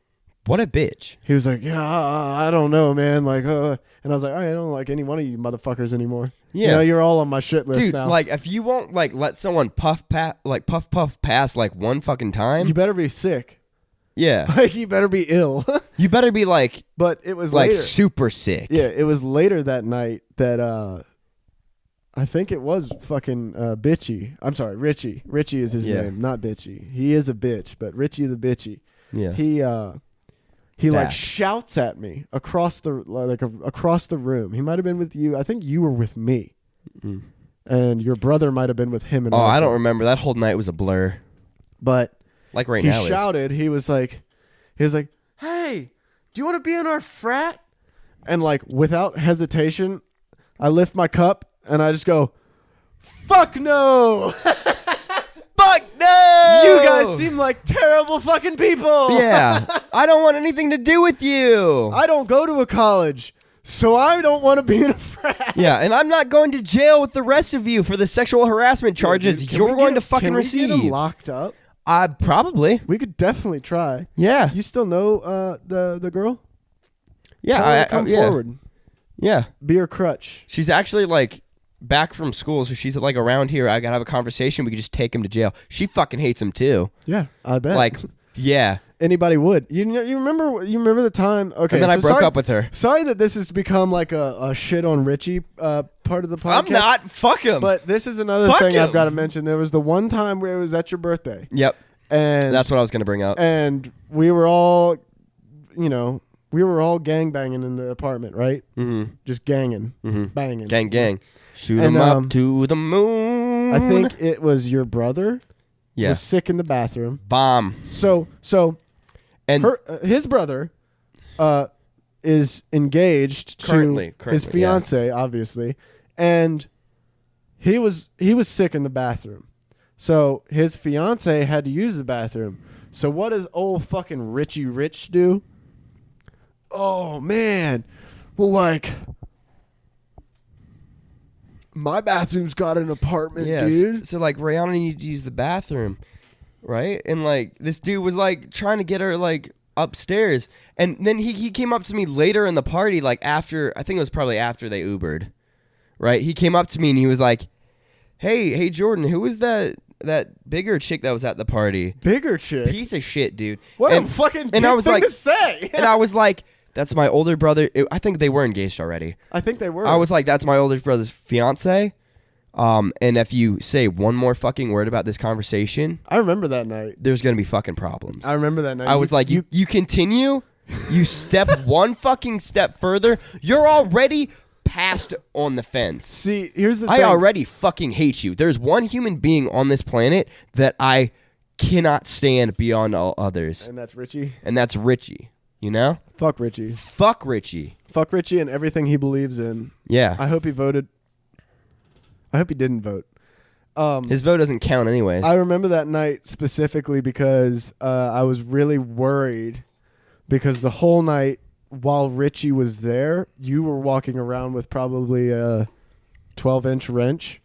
What a bitch. He was like, yeah, I don't know, man. Like, and I was like, all right, I don't like any one of you motherfuckers anymore. Yeah. You know, you're all on my shit list now. Dude, like, if you won't, like, let someone puff pass, like, one fucking time. You better be sick. Yeah. Like, you better be ill. You better be, like, but it was like, later. super sick. Yeah, it was later that night that, I think it was fucking Bitchy. I'm sorry, Richie. Richie is his name, not Bitchy. He is a bitch, but Richie the Bitchy. Yeah. He like shouts at me across the room. He might have been with you. I think you were with me, and your brother might have been with him. And I don't remember. That whole night was a blur. But like right now, he shouted. He was like, "Hey, do you want to be in our frat?" And like without hesitation, I lift my cup And I just go, fuck no. Fuck no. You guys seem like terrible fucking people. Yeah. I don't want anything to do with you. I don't go to a college, so I don't want to be in a frat. Yeah, and I'm not going to jail with the rest of you for the sexual harassment charges you're going to fucking receive. Can we get him locked up? Probably. We could definitely try. Yeah. You still know the girl? Yeah. Come forward. Yeah. Be her crutch. She's actually like back from school, so she's like around here. I gotta have a conversation. We could just take him to jail. She fucking hates him too. Yeah, I bet. Like, yeah. Anybody would. You remember the time? Okay. And then I broke up with her. Sorry that this has become like a shit on Richie part of the podcast. I'm not. Fuck him. But this is another thing I've got to mention. There was the one time where it was at your birthday. Yep. And that's what I was gonna bring up. And we were all, gangbanging in the apartment, right? Mm-hmm. Just ganging, banging, gang. Shoot 'em up to the moon. I think it was your brother. Yeah. Was sick in the bathroom. Bomb. So and his brother is engaged currently, to his fiance, obviously, and he was sick in the bathroom. So his fiance had to use the bathroom. So what does old fucking Richie Rich do? Oh man, well, like, my bathroom's got an apartment, dude. So like Rihanna needed to use the bathroom, right? And like this dude was like trying to get her like upstairs, and then he came up to me later in the party, like after, I think it was probably after they Ubered, right? He came up to me and he was like, "Hey Jordan, who was that bigger chick that was at the party?" Bigger chick? Piece of shit, dude. What a fucking and I was thing like, to say. And I was like, that's my older brother. I think they were engaged already. I think they were. I was like, that's my older brother's fiance. And if you say one more fucking word about this conversation, I remember that night. There's gonna be fucking problems. I remember that night. I was like, you continue, you step one fucking step further, you're already past on the fence. See, here's the thing. I already fucking hate you. There's one human being on this planet that I cannot stand beyond all others. And that's Richie? And that's Richie. You know? Fuck Richie. Fuck Richie. Fuck Richie and everything he believes in. Yeah. I hope he voted. I hope he didn't vote. His vote doesn't count anyways. I remember that night specifically because I was really worried because the whole night while Richie was there, you were walking around with probably a 12-inch wrench.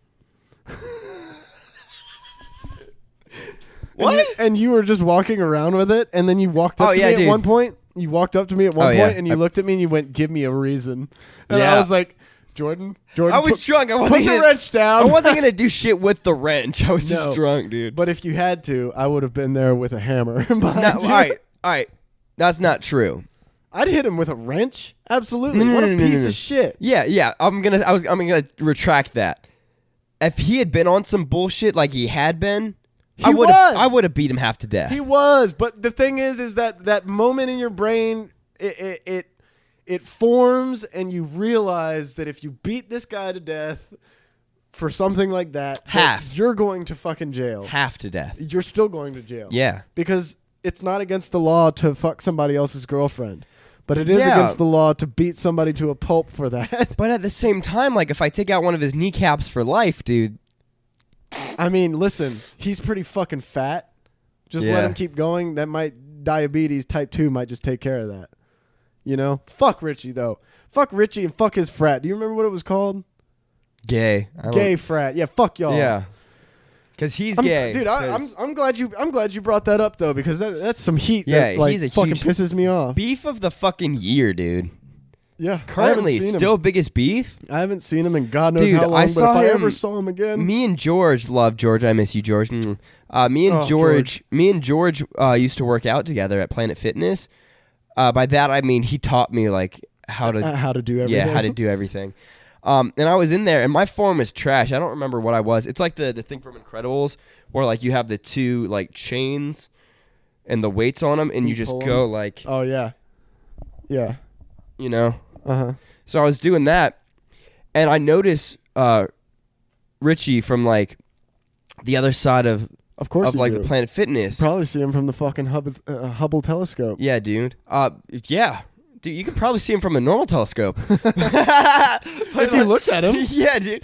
What? And you were just walking around with it, and then you walked up to me at one point. You walked up to me at one point, and you looked at me, and you went, "Give me a reason." And I was like, Jordan, I was drunk. I wasn't put the wrench down. I wasn't going to do shit with the wrench. I was just drunk, dude. But if you had to, I would have been there with a hammer. All right. That's not true. I'd hit him with a wrench. Absolutely. What a piece of shit. Yeah. I'm gonna retract that. If he had been on some bullshit like he had been, I would have beat him half to death. He was, but the thing is that moment in your brain, it forms, and you realize that if you beat this guy to death for something like that, you're going to fucking jail. Half to death. You're still going to jail. Yeah. Because it's not against the law to fuck somebody else's girlfriend. But it is against the law to beat somebody to a pulp for that. But at the same time, like, if I take out one of his kneecaps for life, dude. I mean, listen, he's pretty fucking fat. Just let him keep going. Diabetes type 2 might just take care of that. You know? Fuck Richie, though. Fuck Richie and fuck his frat. Do you remember what it was called? Gay. Gay frat. Yeah, fuck y'all. Yeah. Because he's gay. Dude, I'm glad you brought that up, though, because that's some heat that like, he's a fucking huge pisses me off. Beef of the fucking year, dude. Yeah. Currently, still biggest beef. I haven't seen him in God knows how long, but if I ever saw him again. Me and George love George. I miss you, George. Me and George used to work out together at Planet Fitness. By that, I mean he taught me like how to do everything. Yeah, how to do everything. And I was in there, and my form is trash. I don't remember what I was. It's like the thing from Incredibles, where like you have the two like chains and the weights on them, and you just go like. Oh yeah. Yeah. You know. So I was doing that, and I noticed Richie from like the other side of like the Planet Fitness. Probably see him from the fucking Hubble telescope. Yeah, dude. Yeah. Dude, you could probably see him from a normal telescope. If you looked at him. Yeah, dude.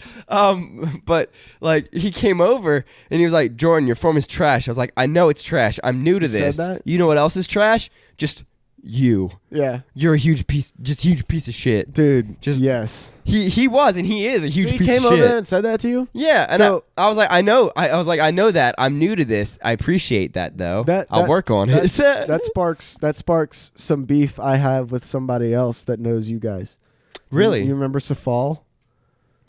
But like he came over and he was like, Jordan, your form is trash. I was like, I know it's trash. I'm new to this. Said that? You know what else is trash? Just you. Yeah. You're a huge piece of shit. Dude, Just yes. He was, and he is a huge So he piece of came shit. over there and said that to you? Yeah, and So- I was like, I know. I was like, I know that. I'm new to this. I appreciate that, though. I'll work on it. That sparks some beef I have with somebody else that knows you guys. Really? You remember Safal?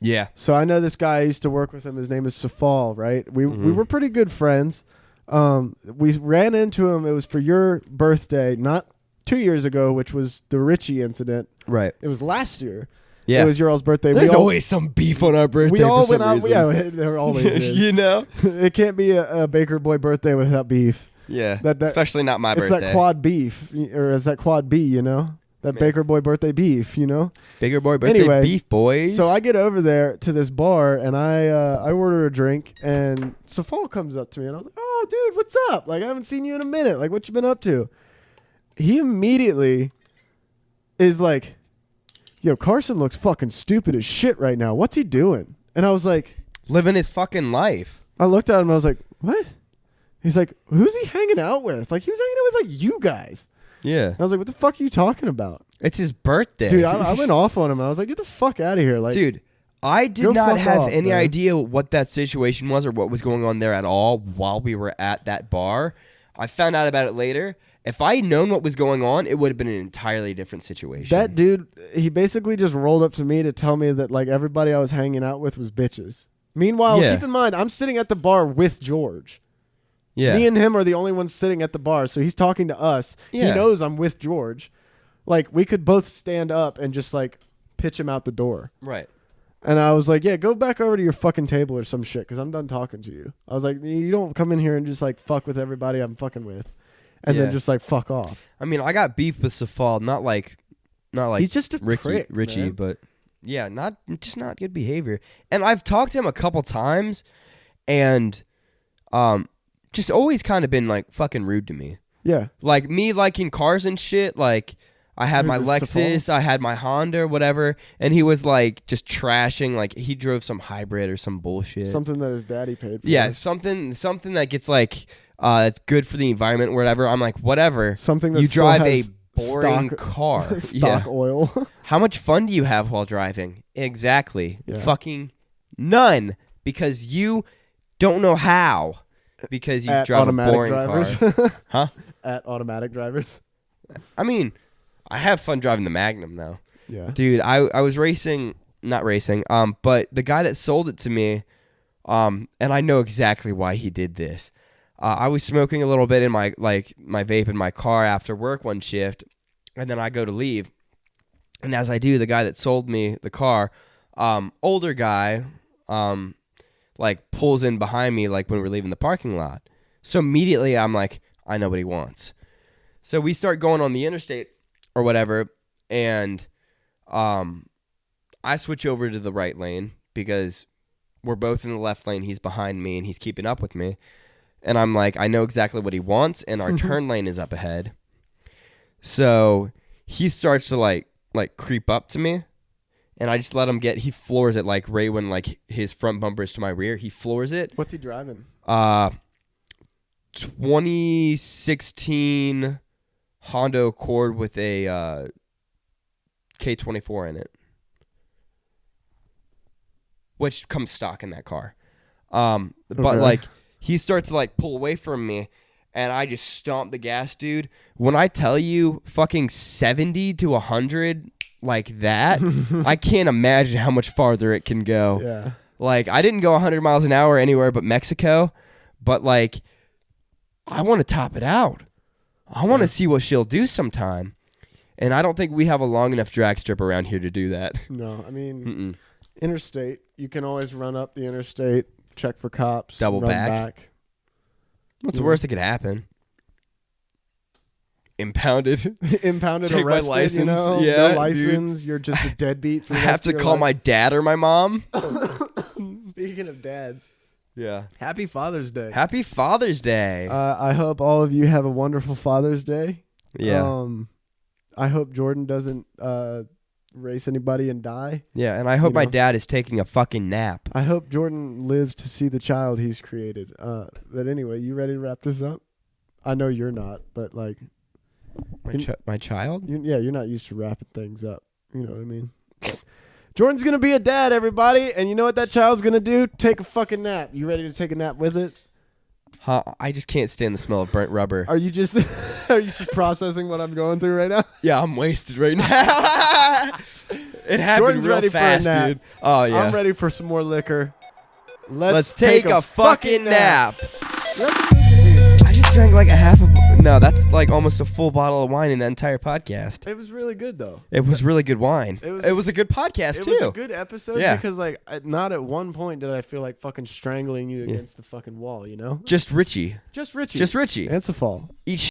Yeah. So I know this guy. I used to work with him. His name is Safal, right? We were pretty good friends. We ran into him. It was for your birthday, not 2 years ago, which was the Richie incident. Right. It was last year. Yeah. It was your all's birthday. There's always some beef on our birthday. We all for some went out. reason. Yeah, there always is. You know? It can't be a Baker Boy birthday without beef. Yeah. That Especially not my birthday. It's that quad beef, or is that quad B? You know, that Baker Boy birthday beef. You know, Bigger Boy birthday Anyway, beef, boys. so I get over there to this bar and I order a drink, and Safal comes up to me and I was like, "Oh, dude, what's up? Like, I haven't seen you in a minute. Like, what you been up to?" He immediately is like, "Yo, Carson looks fucking stupid as shit right now. What's he doing?" And I was like, living his fucking life. I looked at him and I was like, "What?" He's like, "Who's he hanging out with?" Like, he was hanging out with like you guys. Yeah. And I was like, "What the fuck are you talking about?" It's his birthday. Dude, I went off on him. I was like, "Get the fuck out of here!" Like, dude, I did go not fuck have off, any man. idea what that situation was or what was going on there at all while we were at that bar. I found out about it later. If I had known what was going on, it would have been an entirely different situation. that dude, he basically just rolled up to me to tell me that like everybody I was hanging out with was bitches. Meanwhile, Yeah. keep in mind, I'm sitting at the bar with George. yeah. Me and him are the only ones sitting at the bar, so he's talking to us. Yeah. He knows I'm with George. Like, we could both stand up and just like pitch him out the door. Right. And I was like, "Yeah, go back over to your fucking table or some shit, because I'm done talking to you." I was like, "You don't come in here and just like fuck with everybody I'm fucking with, and Yeah. then just like fuck off." I mean, I got beef with Safal, not like He's just a Richie, prick, man. but yeah, not good behavior. And I've talked to him a couple times, and just always kind of been like fucking rude to me. Yeah. Like me liking cars and shit. Like I had my Who's this, Lexus, I had my Honda or whatever, and he was like just trashing. Like he drove some hybrid or some bullshit. Something that his daddy paid for. Yeah, something that gets like it's good for the environment or whatever. I'm like, whatever. Something that You still drive a has boring stock- car. stock Yeah. oil. How much fun do you have while driving? Exactly. Yeah. Fucking none. Because you don't know how. Because you At drive a automatic boring drivers. car. Huh? At automatic drivers. I mean, I have fun driving the Magnum though. Yeah. Dude, I was not racing, but the guy that sold it to me, and I know exactly why he did this. I was smoking a little bit in my vape in my car after work one shift, and then I go to leave. And as I do, the guy that sold me the car, older guy, like pulls in behind me like when we're leaving the parking lot. So immediately I'm like, I know what he wants. So we start going on the interstate or whatever, and I switch over to the right lane because we're both in the left lane. He's behind me and he's keeping up with me. And I'm like, I know exactly what he wants, and our turn lane is up ahead. So he starts to like creep up to me, and I just let him he floors it like right when like his front bumper is to my rear. He floors it. What's he driving? 2016 Honda Accord with a K24 in it, which comes stock in that car. But Okay. like he starts to like pull away from me, and I just stomp the gas, dude. When I tell you fucking 70 to 100 like that, I can't imagine how much farther it can go. Yeah. Like, I didn't go 100 miles an hour anywhere but Mexico, but like, I want to top it out. I want to see what she'll do sometime. And I don't think we have a long enough drag strip around here to do that. No, I mean, interstate, you can always run up the interstate, check for cops, Double run back. What's the worst that could happen? Impounded. Impounded, Take my arrested, license. you know? Yeah, no license, you're just a deadbeat for the I have rest to of your call life. my dad or my mom. Speaking of dads, Yeah. happy Father's Day. Happy Father's Day. I hope all of you have a wonderful Father's Day. yeah. I hope Jordan doesn't race anybody and die. Yeah, and I hope my dad is taking a fucking nap. I hope Jordan lives to see the child he's created. But anyway, you ready to wrap this up? I know you're not, but like my child? You're not used to wrapping things up. You know what I mean? Jordan's gonna be a dad, everybody, and you know what that child's gonna do? Take a fucking nap. You ready to take a nap with it? I just can't stand the smell of burnt rubber. Are you just processing what I'm going through right now? Yeah, I'm wasted right now. It happened Jordan's real ready fast, for a nap. dude. Oh yeah. I'm ready for some more liquor. Let's take a fucking nap. I just drank like a half of. No, that's like almost a full bottle of wine in the entire podcast. It was really good though. It was really good wine. It was a good podcast too. It was a good episode because like not at one point did I feel like fucking strangling you against the fucking wall, you know? Just Richie. Just Richie. Just Richie. It's a fall. Eat